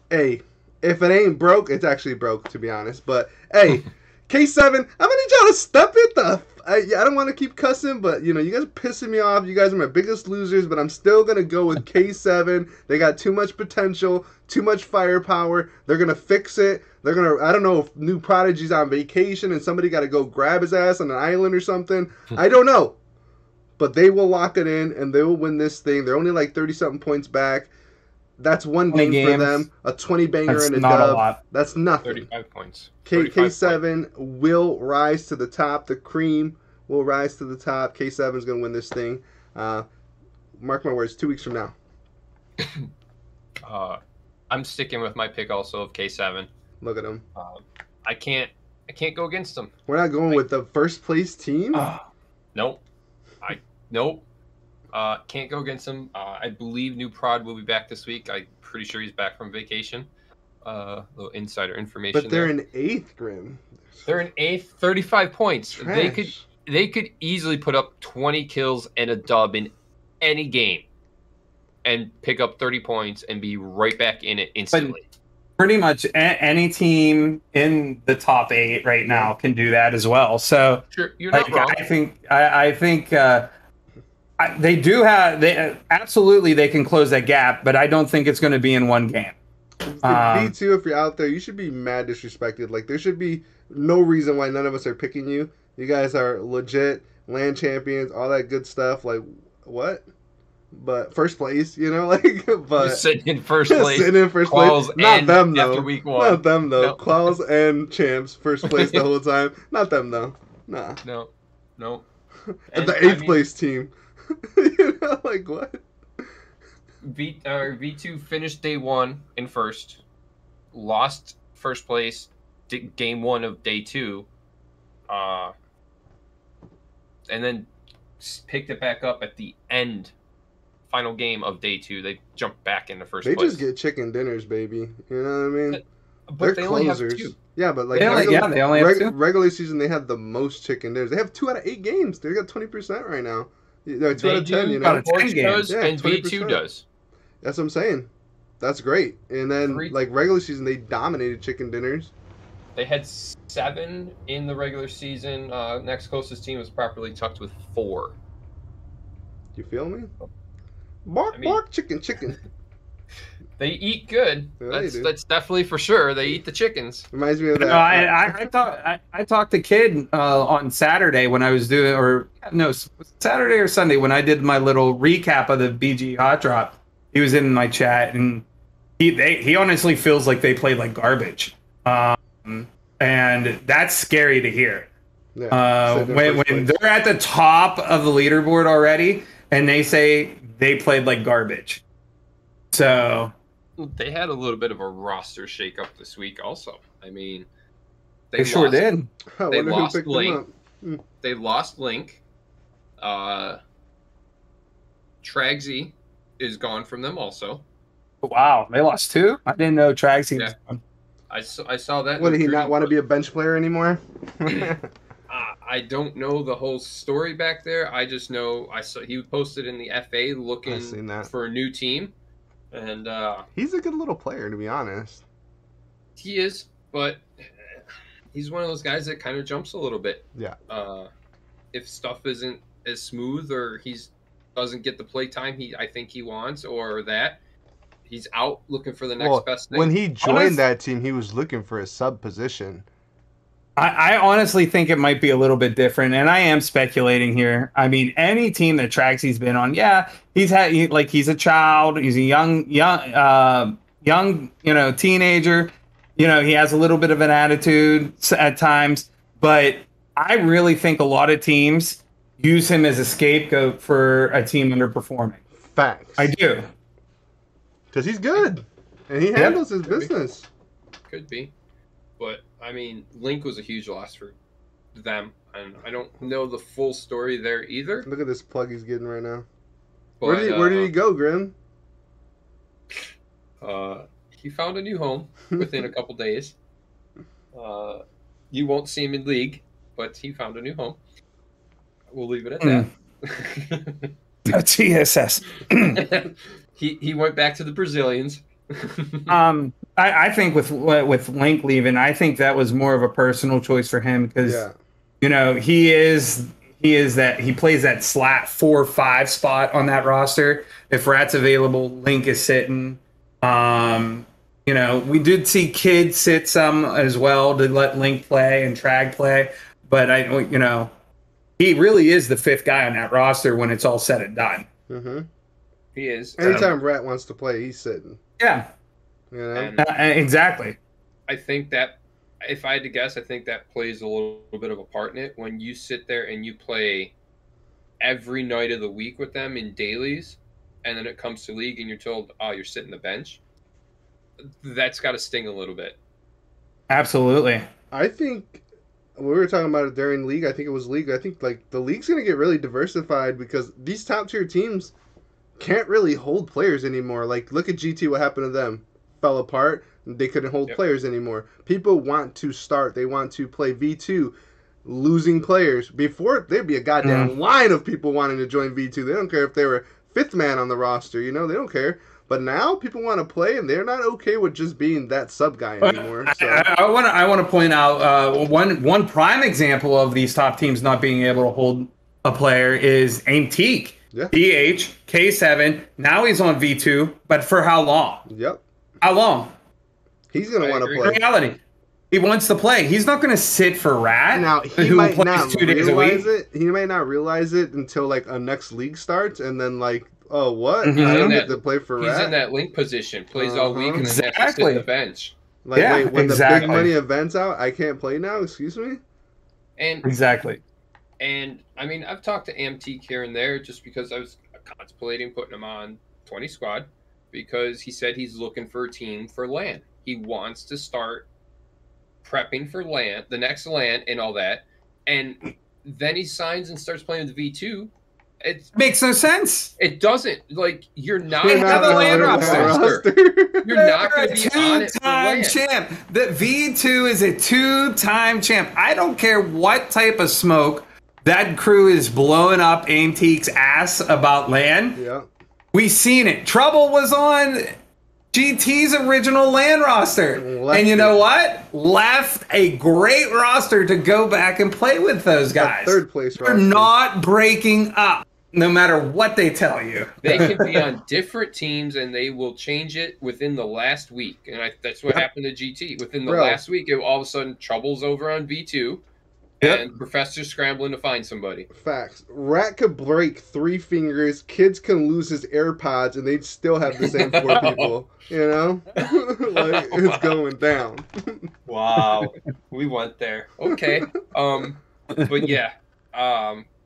hey, if it ain't broke, it's actually broke, to be honest. But, hey, K7, I'm going to need y'all to step it the... I don't want to keep cussing, but, you guys are pissing me off. You guys are my biggest losers, but I'm still going to go with K7. They got too much potential, too much firepower. They're going to fix it. They're going to... I don't know if New Prodigy's on vacation and somebody got to go grab his ass on an island or something. I don't know. But they will lock it in, and they will win this thing. They're only 30-something points back. That's one game for them. A 20-banger and a not dub. a lot. That's nothing. 35 points. K7 will rise to the top. The cream will rise to the top. K7 is going to win this thing. Mark my words, 2 weeks from now. I'm sticking with my pick also of K7. Look at them. I can't go against them. We're not going with the first place team? Nope. Nope. Can't go against them. I believe New Prod will be back this week. I'm pretty sure he's back from vacation. Little insider information. But they're in 8th, Grim. They're in 8th, 35 points. Trash. They could easily put up 20 kills and a dub in any game and pick up 30 points and be right back in it instantly. Pretty much any team in the top 8 right now can do that as well. So Sure, you're not wrong. I think they do have absolutely they can close that gap, but I don't think it's going to be in one game. B2, if you're out there, you should be mad disrespected. There should be no reason why none of us are picking you. You guys are legit land champions, all that good stuff. What? But first place, but sitting in first place. Sitting in first place. Not them though. After week 1. Not them though. No. Quals and champs first place the whole time. Not them though. Nah. No. At the 8th place team. What? V2 finished day 1 in first, lost first place game 1 of day 2, and then picked it back up at the end final game of day 2, they jumped back into first They place. just get chicken dinners, baby. You know what I mean? But they only have 2. Yeah, but like They only have 2. regular season, they have the most chicken dinners. They have 2 out of 8 games. They got 20% right now. No, 2 out of 10. You know, Out of 10 Orange games. does, Yeah, and V2 20%. does. That's what I'm saying. That's great. And then Three- like regular season, they dominated chicken dinners. They had 7 in the regular season. Next closest team was properly tucked with 4. You feel me? Bark, I mean- bark, chicken. They eat good. Yeah, they do. That's definitely for sure. They eat the chickens. Reminds me of that. No, I talked to Kid on Saturday when I was doing, or no, Saturday or Sunday when I did my little recap of the BG Hot Drop. He was in my chat, and he honestly feels like they played like garbage, and that's scary to hear. Yeah, sit in When first place. they're at the top of the leaderboard already, and they say they played like garbage, so. They had a little bit of a roster shakeup this week, also. I mean, They sure lost- did. I they wonder who lost picked them Link. up. They lost Link. Tragsy is gone from them, also. Wow, they lost 2. I didn't know Tragsy was Yeah. on. I saw that. in What, the did he not recruiting want to report. be a bench player anymore? I don't know the whole story back there. I just know I saw he posted in the FA I've looking seen that. for a new team, and He's a good little player, to be honest. he is, but he's one of those guys that kind of jumps a little bit. Yeah. If stuff isn't as smooth or doesn't get the play time I think he wants, or that he's out looking for the next best thing. when he joined Honest- that team, he was looking for a sub position. I honestly think it might be a little bit different, and I am speculating here. I mean, any team that Traxy's been on, yeah, he's a child, he's a young, teenager. You know, he has a little bit of an attitude at times, but I really think a lot of teams use him as a scapegoat for a team underperforming. Facts. I do. Because he's good. And he handles his business. Could be, but I mean, Link was a huge loss for them, and I don't know the full story there either. Look at this plug he's getting right now. But, Where did he go, Grim? He found a new home within a couple days. You won't see him in league, but he found a new home. We'll leave it at that. TSS. he went back to the Brazilians. I think with Link leaving, I think that was more of a personal choice for him because Yeah. you know he plays that slat 4-5 spot on that roster. If Rat's available, Link is sitting. You know, we did see Kid sit some as well to let Link play and Trag play, but he really is the 5th guy on that roster when it's all said and done. Mm-hmm. He is. Anytime Rat wants to play, he's sitting. Yeah, You know? And exactly. I think that, if I had to guess, I think that plays a little bit of a part in it. When you sit there and you play every night of the week with them in dailies, and then it comes to league and you're told, oh, you're sitting the bench, that's got to sting a little bit. Absolutely. I think we were talking about it during league. I think it was league. I think like the league's gonna get really diversified because these top tier teams can't really hold players anymore. Like look at GT, what happened to them? Fell apart. They couldn't hold Yep. players anymore. People want to start. They want to play V2. Losing players before there'd be a goddamn line of people wanting to join V2. They don't care if they were 5th man on the roster. You know they don't care. But now people want to play, and they're not okay with just being that sub guy anymore. So. I want to point out one prime example of these top teams not being able to hold a player is Aimteak. Yeah. DH, K7. Now he's on V2, but for how long? Yep. How long? He's gonna I want to agree. play. Reality. He wants to play. He's not going to sit for Rat. Now he who might plays not 2 days a realize week. it. He might not realize it until like a next league starts, and then like, oh what? Mhm. I don't He's get in to play for He's Rat. in that link position, plays all week, and then has to sit Exactly. the bench. Like, Yeah, wait, when exactly. the big money events out, I can't play now. Excuse me. Exactly. And I mean, I've talked to Amteek here and there just because I was contemplating putting him on 20 squad because he said he's looking for a team for LAN. He wants to start prepping for LAN, the next LAN, and all that. And then he signs and starts playing with V2, It Makes no sense. it doesn't. Like, you're not They gonna have a be land on the roster. You're not They're going a to be on it for two-time land. champ. The V2 is a two-time champ. I don't care what type of smoke that crew is blowing up Antique's ass about land. Yeah. We seen it. Trouble was on GT's original land roster. Left And you it. know what? Left a great roster to go back and play with those guys. Third place They're roster. not breaking up, no matter what they tell you. They can be on different teams, and they will change it within the last week. And that's what happened to GT. Within the Bro. last week, all of a sudden, Trouble's over on V2, Yep. and Professor's scrambling to find somebody. Facts. Rat could break 3 fingers. Kids can lose his AirPods, and they'd still have the same 4 people. You know, like it's going down. Wow, we went there. Okay, but yeah,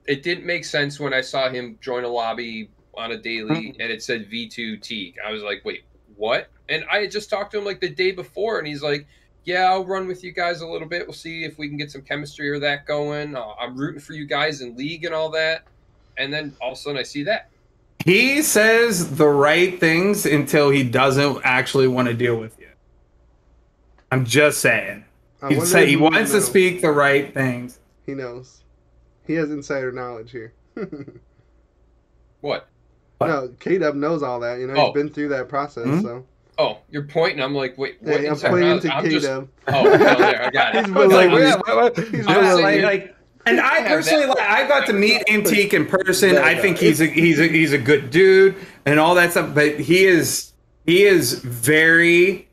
it didn't make sense when I saw him join a lobby on a daily and it said V2 Teague. I was like, wait, what? And I had just talked to him like the day before, and he's like, yeah, I'll run with you guys a little bit. We'll see if we can get some chemistry or that going. I'm rooting for you guys in league and all that. And then all of a sudden I see that. He says the right things until he doesn't actually want to deal with you. I'm just saying. I He wonder say if he wants to knows. speak the right things. He knows. He has insider knowledge here. What? No, K-Dub knows all that. You know, Oh. he's been through that process. Hmm? So Oh, you're pointing. I'm like, wait, what? hey, I'm inside pointing knowledge? to I'm just- K-Dub. Oh, no, there, I got it. He's I was like, relentless. what? He's I'm relentless. saying- Like, and I have personally, that. I got to meet Antique in person. No, I no, think he's a good dude and all that stuff. But he is very,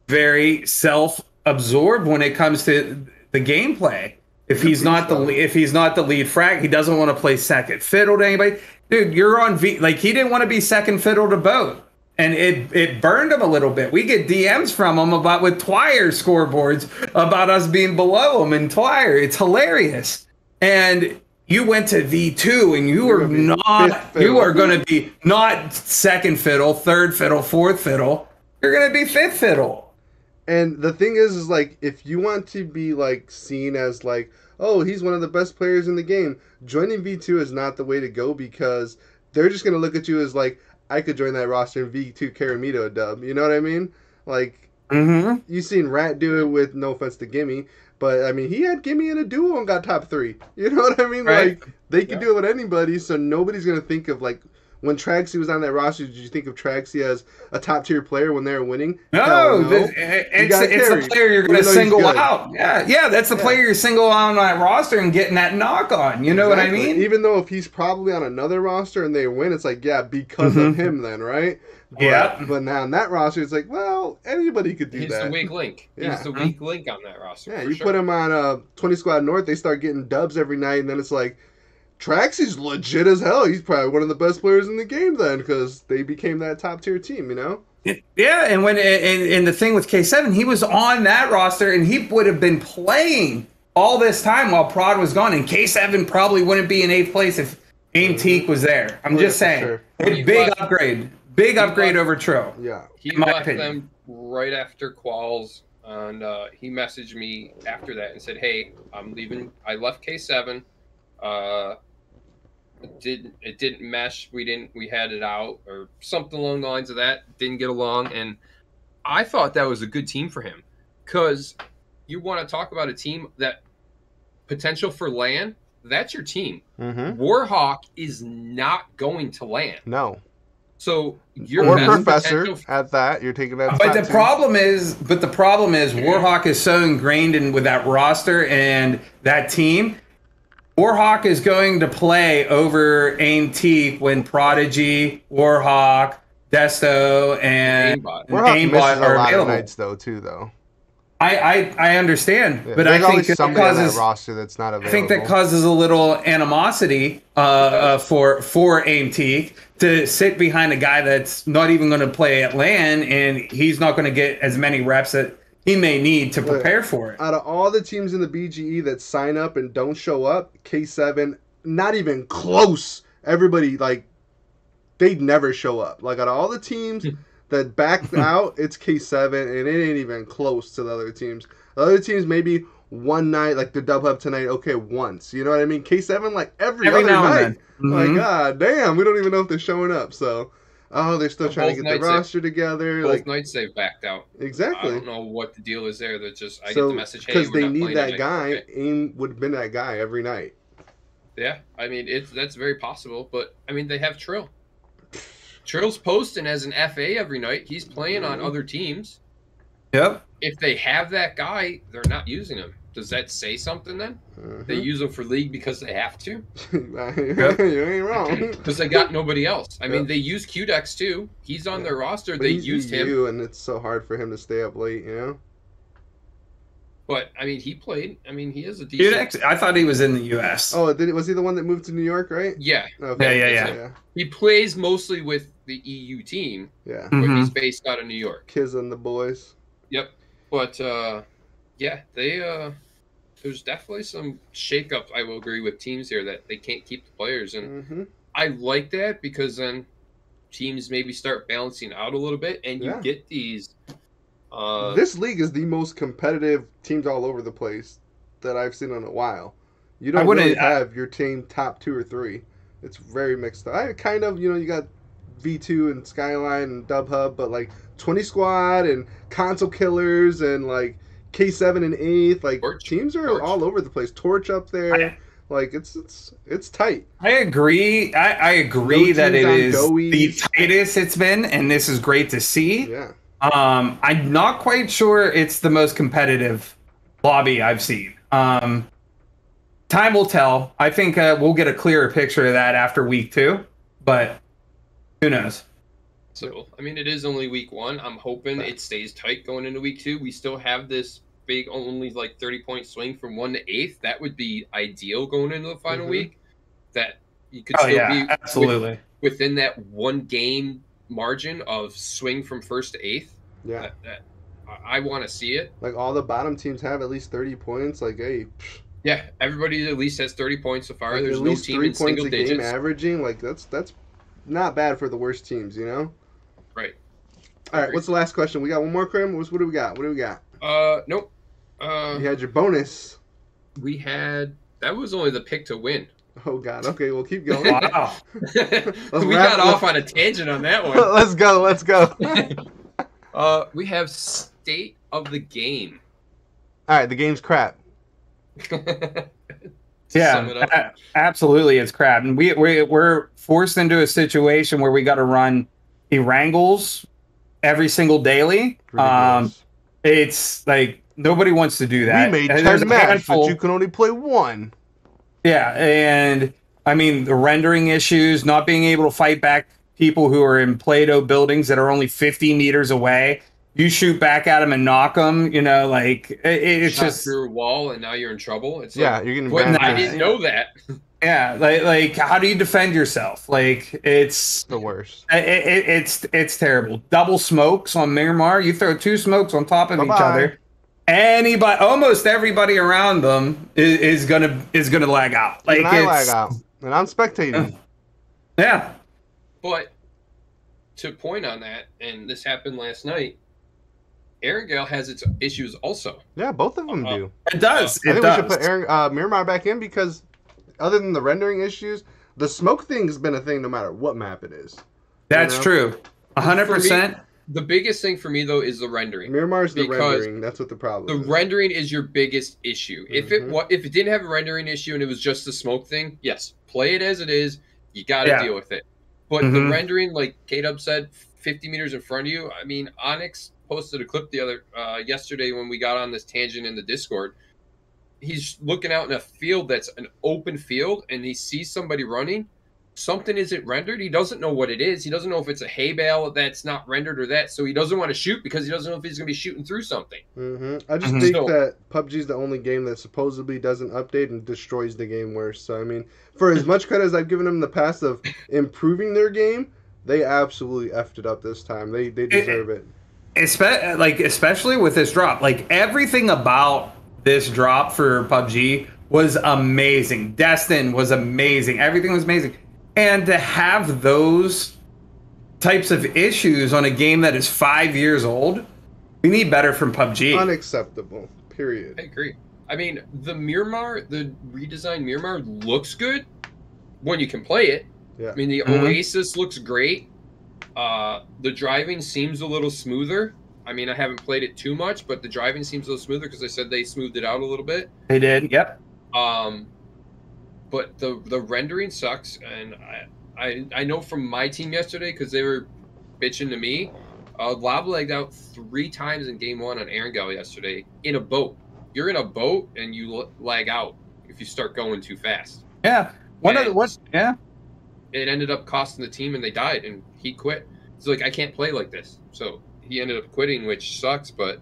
very self-absorbed when it comes to the gameplay. If he's not the lead frag, he doesn't want to play second fiddle to anybody. Dude, you're on V. Like, he didn't want to be second fiddle to both. And it burned him a little bit. We get DMs from him about with Twire scoreboards about us being below him in Twire. It's hilarious. And you went to V2 and you You're are gonna be not fifth fiddle. you are going to be not second fiddle, third fiddle, fourth fiddle. You're going to be fifth fiddle. And the thing is like, if you want to be like seen as like, oh, he's one of the best players in the game, joining V2 is not the way to go, because they're just gonna look at you as like, I could join that roster and V2 carry me to a dub. You know what I mean? Like, Mm-hmm. you seen Rat do it with, no offense to Gimme, but I mean, he had Gimme in a duo and got top 3. You know what I mean? Right. Like, they can Yeah. do it with anybody, so nobody's gonna think of like, when Traxy was on that roster, did you think of Traxy as a top tier player when they were winning? No, Hell it's got the carried, player you're going even to though he's single good. out. Yeah, that's the Yeah. player you single out on that roster and getting that knock on. You know what I Exactly. mean? Even though if he's probably on another roster and they win, it's like, yeah, because of him then, right? But, Yeah. But now on that roster, it's like, well, anybody could do He's that. the weak link. Yeah. He's the weak link on that roster. Yeah, for you sure. put him on 20 Squad North, they start getting dubs every night, and then it's like, Traxy's legit as hell. He's probably one of the best players in the game then, because they became that top tier team, you know? Yeah, and when and the thing with K7, he was on that roster and he would have been playing all this time while Prod was gone, and K7 probably wouldn't be in 8th place if Antique was there. I'm Oh, just yeah, for saying. sure. A He big left- upgrade. Big upgrade over Tro. Yeah. He in my left opinion. them right after quals, and he messaged me after that and said, "Hey, I'm leaving. I left K7. It didn't mesh. We had it out or something along the lines of that. Didn't get along." And I thought that was a good team for him, because you want to talk about a team that potential for LAN. That's your team. Mm-hmm. Warhawk is not going to LAN, No. so your Or best Professor potential at that. You're taking that But spot the too. problem is, Warhawk is so ingrained in with that roster and that team. Warhawk is going to play over Antique when Prodigy, Warhawk, Desto, and aimbot. Warhawk aimbot misses a are lot of available. nights, though, too, though. I understand, Yeah, but there's I think always that somebody on causes that roster that's not I available. think that causes a little animosity for Antique to sit behind a guy that's not even going to play at LAN, and he's not going to get as many reps that he may need to prepare for it. Out of all the teams in the BGE that sign up and don't show up, K7, not even close. Everybody, like, they'd never show up. Like, out of all the teams that backed out, it's K7, and it ain't even close to the other teams. The other teams maybe one night, like the dub hub tonight, okay, once. You know what I mean? K7, like every Every other now and night. then. Like, Mhm. god damn, we don't even know if they're showing up. So, they're still Both trying to get the nights roster together. Both Like, nights they've backed out. I exactly. don't know what the deal is there. They're just I get So, the message, hey, because we're they not need playing that tonight. guy, Okay. AIM would have been that guy every night. Yeah, I mean that's very possible, but I mean they have Trill. Trill's posting as an FA every night. He's playing on other teams. Yep. If they have that guy, they're not using him. Does that say something then? They use him for league because they have to? You ain't wrong. Because they got nobody else. I mean, Yep. they use QDex too. He's on their roster. But They he's used EU, him. and it's so hard for him to stay up late, you know? But, I mean, he played. I mean, he is a decent... I thought he was in the U.S. Oh, was he the one that moved to New York, right? Yeah. Okay. Yeah. He plays mostly with the EU team, Yeah. but Mhm. he's based out of New York. Kids and the boys. Yep. But, yeah, there's definitely some shakeup, I will agree, with teams here that they can't keep the players. And Mm-hmm. I like that because then teams maybe start balancing out a little bit and you Yeah. get these... This league is the most competitive teams all over the place that I've seen in a while. You don't really have your team top 2 or 3. It's very mixed up. I kind of, you got V2 and Skyline and Dub Hub, but like 20 Squad and Console Killers and like K7 and 8th, like teams are Torch. all over the place. Torch up there. Like it's tight. I agree. I agree No that it teams on is the Goees. tightest it's been, and this is great to see. Yeah. I'm not quite sure it's the most competitive lobby I've seen. Time will tell. I think we'll get a clearer picture of that after week 2, but who knows? So, I mean, it is only week 1. I'm hoping it stays tight going into week 2. We still have this big, only like 30-point swing from 1 to 8th. That would be ideal going into the final week. That you could still be absolutely within that 1 game margin of swing from 1st to 8th. Yeah. I want to see it. Like all the bottom teams have at least 30 points. Like, hey, Yeah, everybody at least has 30 points so far. like There's at no least team 3 in points single a game digits. averaging. Like that's not bad for the worst teams, you know? Right. All right, what's the last question? We got one more, Krim? What do we got? Nope. You had your bonus. We had... That was only the pick to win. Oh, God. Okay, we'll keep going. wow. We got off on a tangent on that one. Let's go. We have state of the game. All right, the game's crap. Sum it up. Yeah, absolutely, it's crap, and we're forced into a situation where we got to run Erangles every single daily. Ridiculous. It's like nobody wants to do that. We made And there's 10 a maps, handful- but you can only play 1. Yeah, and I mean the rendering issues, not being able to fight back people who are in Play-Doh buildings that are only 50 meters away. You shoot back at them and knock them, like it's Shot just through a wall and now you're in trouble. It's Yeah, like, you're getting what? banned. I didn't know that. yeah, like how do you defend yourself? Like it's The worst. it's terrible. Double smokes on Miramar. You throw 2 smokes on top of each Bye-bye. other. Almost everybody around them is gonna lag out. Like And I lag it's out. And I'm spectating. yeah. But to point on that, and this happened last night, Erangel has its issues also. Yeah, both of them do. It does. I It think does. we should put Miramar back in because other than the rendering issues, the smoke thing has been a thing no matter what map it is. That's true. 100%. The biggest thing for me, though, is the rendering. Miramar's the Because rendering. That's what the problem The is. rendering is your biggest issue. If it didn't have a rendering issue and it was just the smoke thing, yes, play it as it is. You got to deal with it. But the rendering, like K-Dub said, 50 meters in front of you. I mean, Onyx posted a clip yesterday when we got on this tangent in the Discord. He's looking out in a field that's an open field, and he sees somebody running. Something isn't rendered. He doesn't know what it is. He doesn't know if it's a hay bale that's not rendered or that. So he doesn't want to shoot because he doesn't know if he's going to be shooting through something. I just think that PUBG's the only game that supposedly doesn't update and destroys the game worse. So, I mean, for as much credit as I've given them in the past of improving their game, they absolutely effed it up this time. They deserve it. Especially with this drop. Like, everything about this drop for PUBG was amazing. Destin was amazing. Everything was amazing. And to have those types of issues on a game that is 5 years old, we need better from PUBG. Unacceptable. Period. I agree. I mean, the redesigned Miramar looks good when you can play it. Yeah. I mean, the Oasis looks great. The driving seems a little smoother. I mean, I haven't played it too much, but the driving seems a little smoother because they said they smoothed it out a little bit. They did, yep. But the rendering sucks, and I know from my team yesterday because they were bitching to me. Lob lagged out 3 times in game 1 on Erangel yesterday in a boat. You're in a boat and you lag out if you start going too fast. Yeah. Yeah. It ended up costing the team and they died and he quit. It's like, I can't play like this. So he ended up quitting, which sucks, but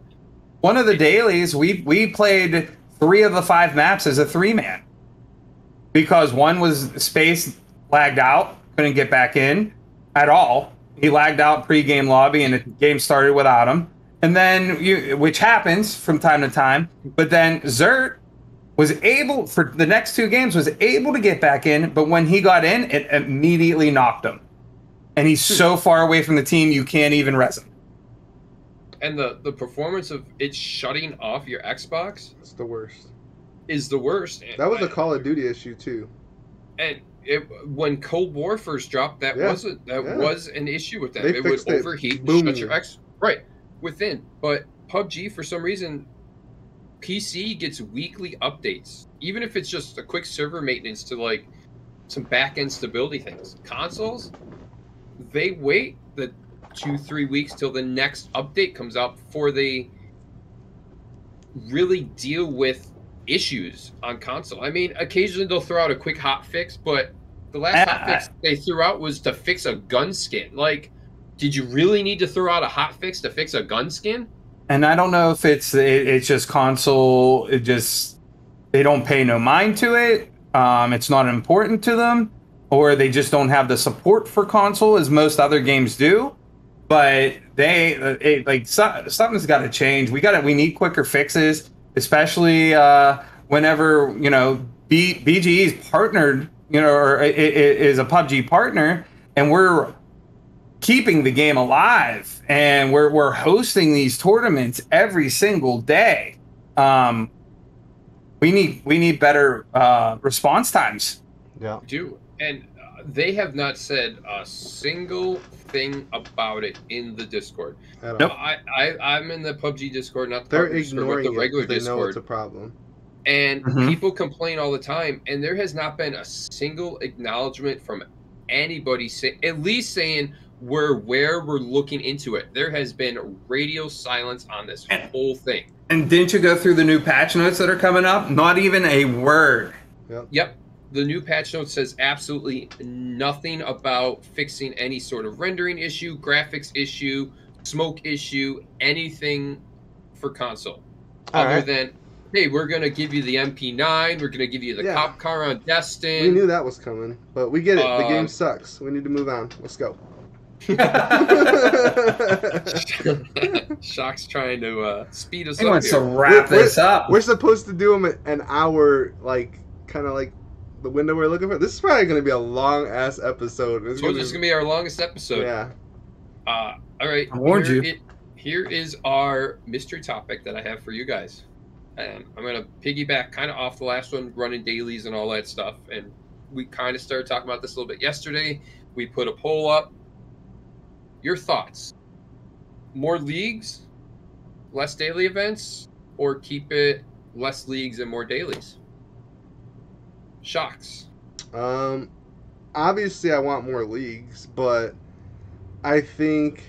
one of the dailies, we played 3 of the 5 maps as a 3-man. Because one was space lagged out, couldn't get back in at all. He lagged out pre-game lobby and the game started without him. And then, which happens from time to time, but then Zert was able, for the next 2 games, was able to get back in, but when he got in, it immediately knocked him. And he's so far away from the team, you can't even res him. And the performance of it shutting off your Xbox It's the worst. is the worst. And That was a Call of Duty issue, too. And when Cold War first dropped, that was an issue with them. They It would fixed it. overheat and Boom. shut your right within. But PUBG, for some reason, PC gets weekly updates, even if it's just a quick server maintenance to like some back end stability things. Consoles, they wait the 2-3 weeks till the next update comes out before they really deal with issues on console. I mean, occasionally they'll throw out a quick hot fix, but the last hot fix they threw out was to fix a gun skin. Like, did you really need to throw out a hot fix to fix a gun skin? And I don't know if it's just console, they don't pay no mind to it. It's not important to them, or they just don't have the support for console as most other games do. But something's got to change. We need quicker fixes, especially whenever BGE's partnered, or is a PUBG partner, and we're keeping the game alive, and we're hosting these tournaments every single day. We need better response times. Yeah. Do and they have not said a single thing about it in the Discord. Nope. I'm in the PUBG Discord, not the They're Discord, ignoring but the regular it. They know Discord. it's a problem. And people complain all the time, and there has not been a single acknowledgement from anybody at least saying we're looking into it. There has been radio silence on this whole thing. And didn't you go through the new patch notes that are coming up? Not even a word. Yep. The new patch note says absolutely nothing about fixing any sort of rendering issue, graphics issue, smoke issue, anything for console. Other than, hey, we're going to give you the MP9, we're going to give you the cop car on Destin. We knew that was coming, but we get it. The game sucks. We need to move on. Let's go. Shock's trying to speed us He up wants here. to wrap this up. We're supposed to do them an hour, kind of like the window we're looking for. This is probably going to be a long-ass episode. So this is going to be our longest episode. Yeah. All right. I warned you. Here is our mystery topic that I have for you guys. And I'm going to piggyback kind of off the last one, running dailies and all that stuff. And we kind of started talking about this a little bit yesterday. We put a poll up. Your thoughts? More leagues, less daily events, or keep it less leagues and more dailies? Shocks. Obviously, I want more leagues, but I think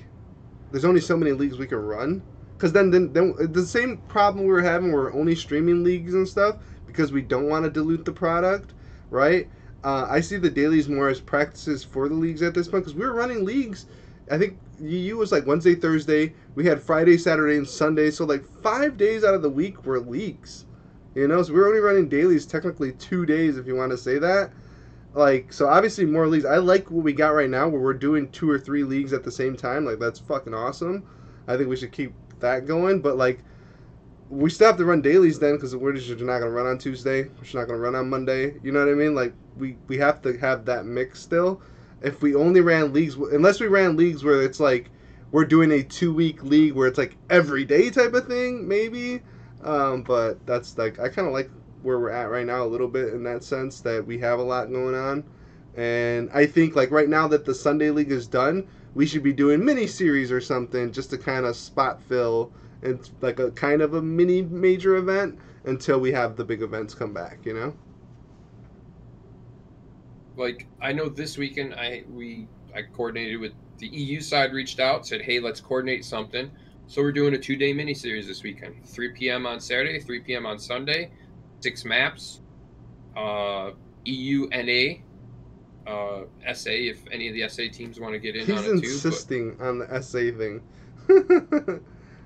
there's only so many leagues we can run. Because then the same problem we were having, we're only streaming leagues and stuff because we don't want to dilute the product, right? I see the dailies more as practices for the leagues at this point because we were running leagues. I think EU was like Wednesday, Thursday. We had Friday, Saturday, and Sunday. So 5 days out of the week were leagues. So we're only running dailies technically 2 days if you want to say that. So obviously more leagues. I like what we got right now where we're doing 2 or 3 leagues at the same time. That's fucking awesome. I think we should keep that going. But we still have to run dailies then because we're just not going to run on Tuesday. We're just not going to run on Monday. You know what I mean? We have to have that mix still. If we only ran leagues, unless we ran leagues where it's we're doing a 2-week league where it's every day type of thing, maybe. But that's like I kind of like where we're at right now a little bit in that sense that we have a lot going on, and I think like right now that the Sunday League is done, we should be doing mini series or something just to kind of spot fill and like a kind of a mini major event until we have the big events come back. You know. Like I know this weekend I coordinated with the EU side, reached out, said, hey, let's coordinate something. So we're doing a 2-day mini series this weekend, 3 p.m. on Saturday, 3 p.m. on Sunday, 6 maps, EU, NA, SA, if any of the SA teams want to get in He's on it too. He's insisting on the SA thing.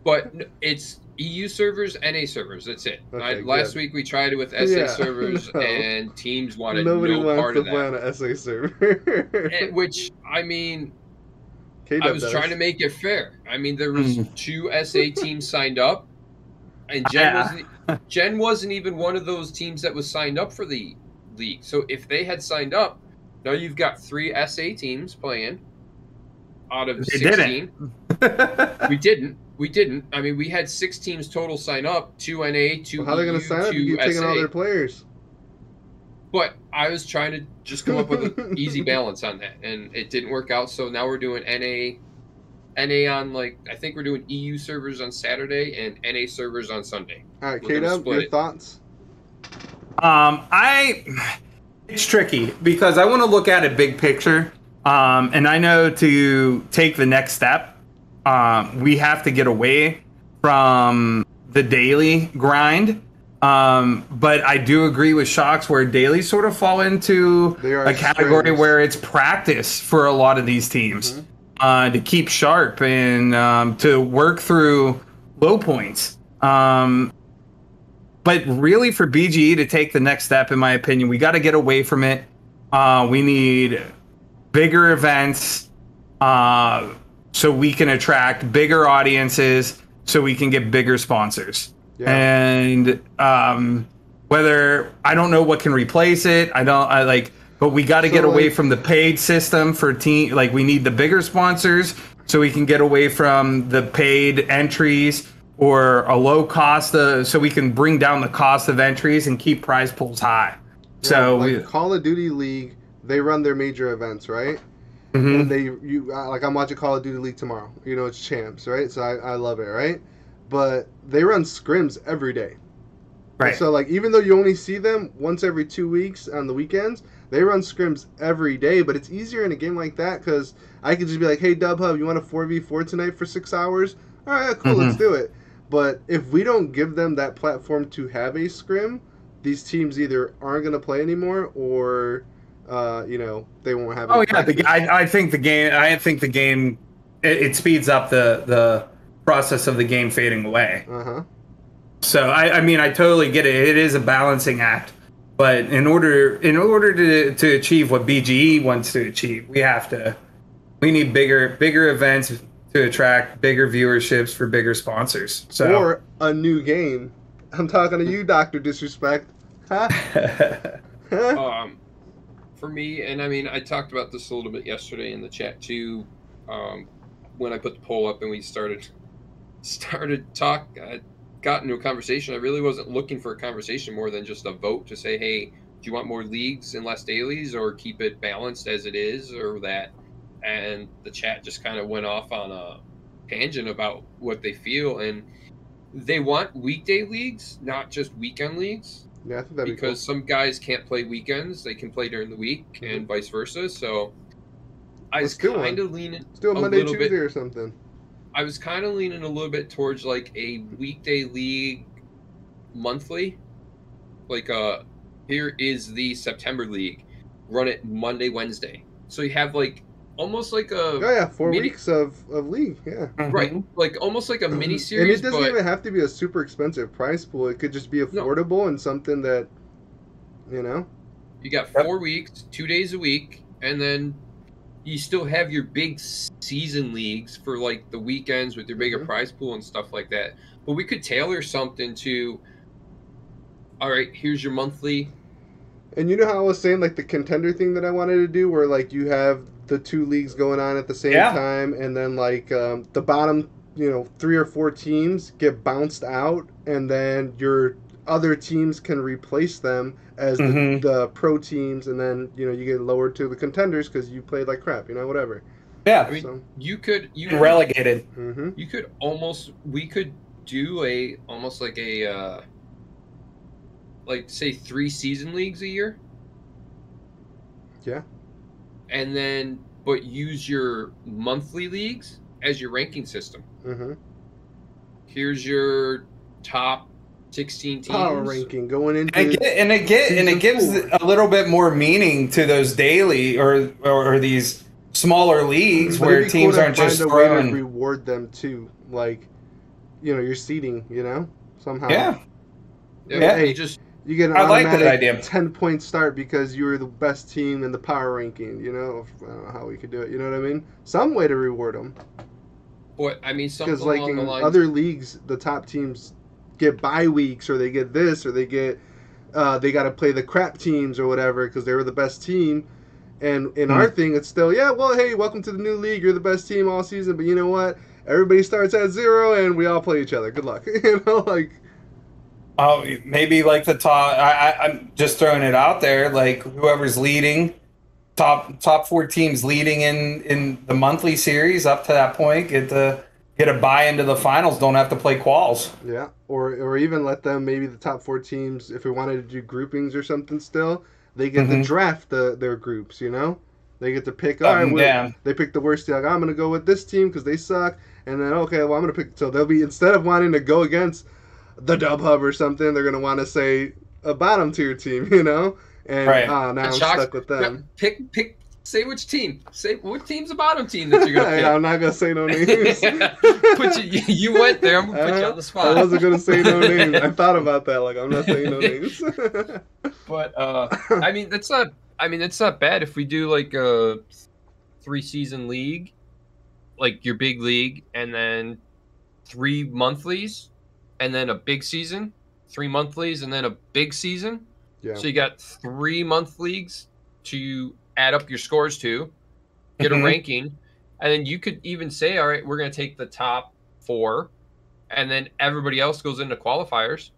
But it's EU servers, NA servers. That's it. Okay, last week we tried it with SA servers, and teams wanted no part of that. Nobody wants to play on an SA server. Which, I mean, I was trying to make it fair. I mean, there was 2 SA teams signed up, and Gen wasn't even one of those teams that was signed up for the league. So if they had signed up, now you've got 3 SA teams playing out of 16. We didn't. I mean, we had 6 teams total sign up, 2 NA, 2 well, how are they going to sign up? You keep taking all their players. But I was trying to just come up with an easy balance on that, and it didn't work out. So now we're doing NA on, like, I think we're doing EU servers on Saturday and NA servers on Sunday. All right, K-Dub, your thoughts? It's tricky because I want to look at it big picture, and I know to take the next step, we have to get away from the daily grind. But I do agree with Shocks where dailies sort of fall into a category where it's practice for a lot of these teams to keep sharp and to work through low points. But really for BGE to take the next step, in my opinion, we got to get away from it. We need bigger events so we can attract bigger audiences, so we can get bigger sponsors. Yeah. And whether I don't know what can replace it, but we got to get away from the paid system for team. Like we need the bigger sponsors so we can get away from the paid entries or a low cost, so we can bring down the cost of entries and keep prize pools high. Yeah, so like Call of Duty League, they run their major events, right? And I'm watching Call of Duty League tomorrow. You know, it's champs, right? So I love it, right? But they run scrims every day. Right. So, like, even though you only see them once every 2 weeks on the weekends, they run scrims every day. But it's easier in a game like that because I could just be like, hey, Dub Hub, you want a 4v4 tonight for 6 hours? All right, cool, let's do it. But if we don't give them that platform to have a scrim, these teams either aren't going to play anymore or... they won't have. I think the game. It speeds up the process of the game fading away. So I mean, I totally get it. It is a balancing act, but in order to achieve what BGE wants to achieve, we need bigger events to attract bigger viewerships for bigger sponsors. So or a new game. I'm talking to you, Dr. Disrespect. Huh? For me, and I mean, I talked about this a little bit yesterday in the chat too, when I put the poll up and we started talk. I got into a conversation. I really wasn't looking for a conversation more than just a vote to say, hey, do you want more leagues and less dailies, or keep it balanced as it is, or that? And the chat just kind of went off on a tangent about what they feel, and they want weekday leagues, not just weekend leagues. Yeah, I think that'd be because cool. Some guys can't play weekends; they can play during the week, and vice versa. So, I was kind of leaning. Let's do a Monday, Tuesday, or something. I was kind of leaning a little bit towards like a weekday league, monthly. Like here is the September league, run it Monday, Wednesday. So you have like almost like a 4 weeks of league, yeah. Right, like almost like a mini series. And it doesn't even have to be a super expensive prize pool. It could just be affordable and something that, you got 4 weeks, 2 days a week, and then you still have your big season leagues for like the weekends with your bigger prize pool and stuff like that. But we could tailor something to, all right, here's your monthly. And you know how I was saying like the contender thing that I wanted to do, where like you have the 2 leagues going on at the same time, and then like the bottom 3 or 4 teams get bounced out, and then your other teams can replace them as the pro teams, and then you get lowered to the contenders because you played like crap, whatever. Yeah, I mean, So, you could relegated. You could we could do almost like a like say 3 season leagues a year. Yeah. And then but use your monthly leagues as your ranking system. Here's your top 16 teams. Power ranking going into And it gives a little bit more meaning to those daily or these smaller leagues But where it'd be teams cool to aren't just find a way to throwing. reward them too, like your seeding, somehow. Yeah. Yeah. Hey, You just you get an I like that automatic idea. 10-point start because you were the best team in the power ranking. I don't know how we could do it. You know what I mean? Some way to reward them. But I mean, something Because like along the in lines. other leagues, the top teams get bye weeks, or they get this, or they get they got to play the crap teams or whatever because they were the best team. And in our thing, it's still hey, welcome to the new league. You're the best team all season, but you know what? Everybody starts at 0, and we all play each other. Good luck. Oh, maybe like the top. I'm just throwing it out there. Like whoever's leading, top 4 teams leading in the monthly series up to that point get a bye into the finals. Don't have to play quals. Yeah, or even let them, maybe the top 4 teams, if we wanted to do groupings or something still, they get to draft their groups, They get to pick, they pick the worst team. Like, I'm going to go with this team because they suck. And then, okay, well, I'm going to pick, so they'll be, instead of wanting to go against the Dub Hub or something, they're going to want to say a bottom tier team, And Right. Now I'm stuck with them. Pick. Say which team. Say what team's the bottom team that you're gonna pick. I'm not going to say no names. You went there. I'm gonna put you on the spot. I wasn't going to say no names. I thought about that. Like, I'm not saying no names. But I mean, it's not bad if we do like a 3 season league, like your big league, and then 3 monthlies, and then a big season, 3 monthlies, and then a big season. Yeah. So you got 3 month leagues to add up your scores to, get a ranking, and then you could even say, all right, we're going to take the top 4, and then everybody else goes into qualifiers,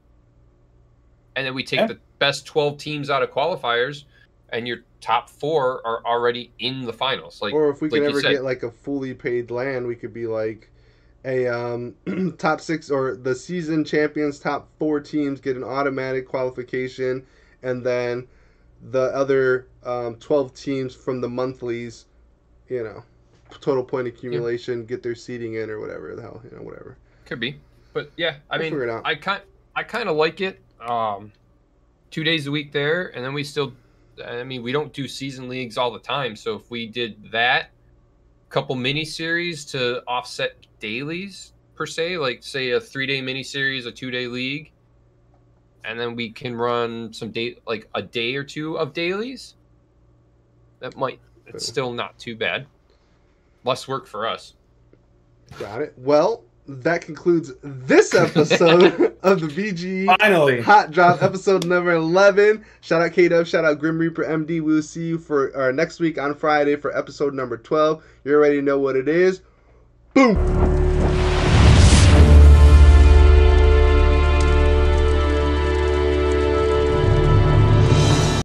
and then we take the best 12 teams out of qualifiers, and your top 4 are already in the finals. Like, or if we could you ever said. get like a fully paid LAN, we could be like a top 6 or the season champions, top 4 teams get an automatic qualification, and then the other 12 teams from the monthlies, total point accumulation, get their seeding in or whatever the hell, whatever. Could be, but yeah, I mean, figure it out. I kind of like it. 2 days a week there, and then we still. I mean, we don't do season leagues all the time, so if we did that, couple mini series to offset dailies per se, like say a 3-day mini series, a 2-day league, and then we can run some like a day or 2 of dailies. It's still not too bad. Less work for us. Got it. Well, that concludes this episode of the VG Finally. Hot Drop, episode number 11. Shout out K-Dub, shout out Grim Reaper MD. We'll see you for our next week on Friday for episode number 12. You already know what it is. Boom!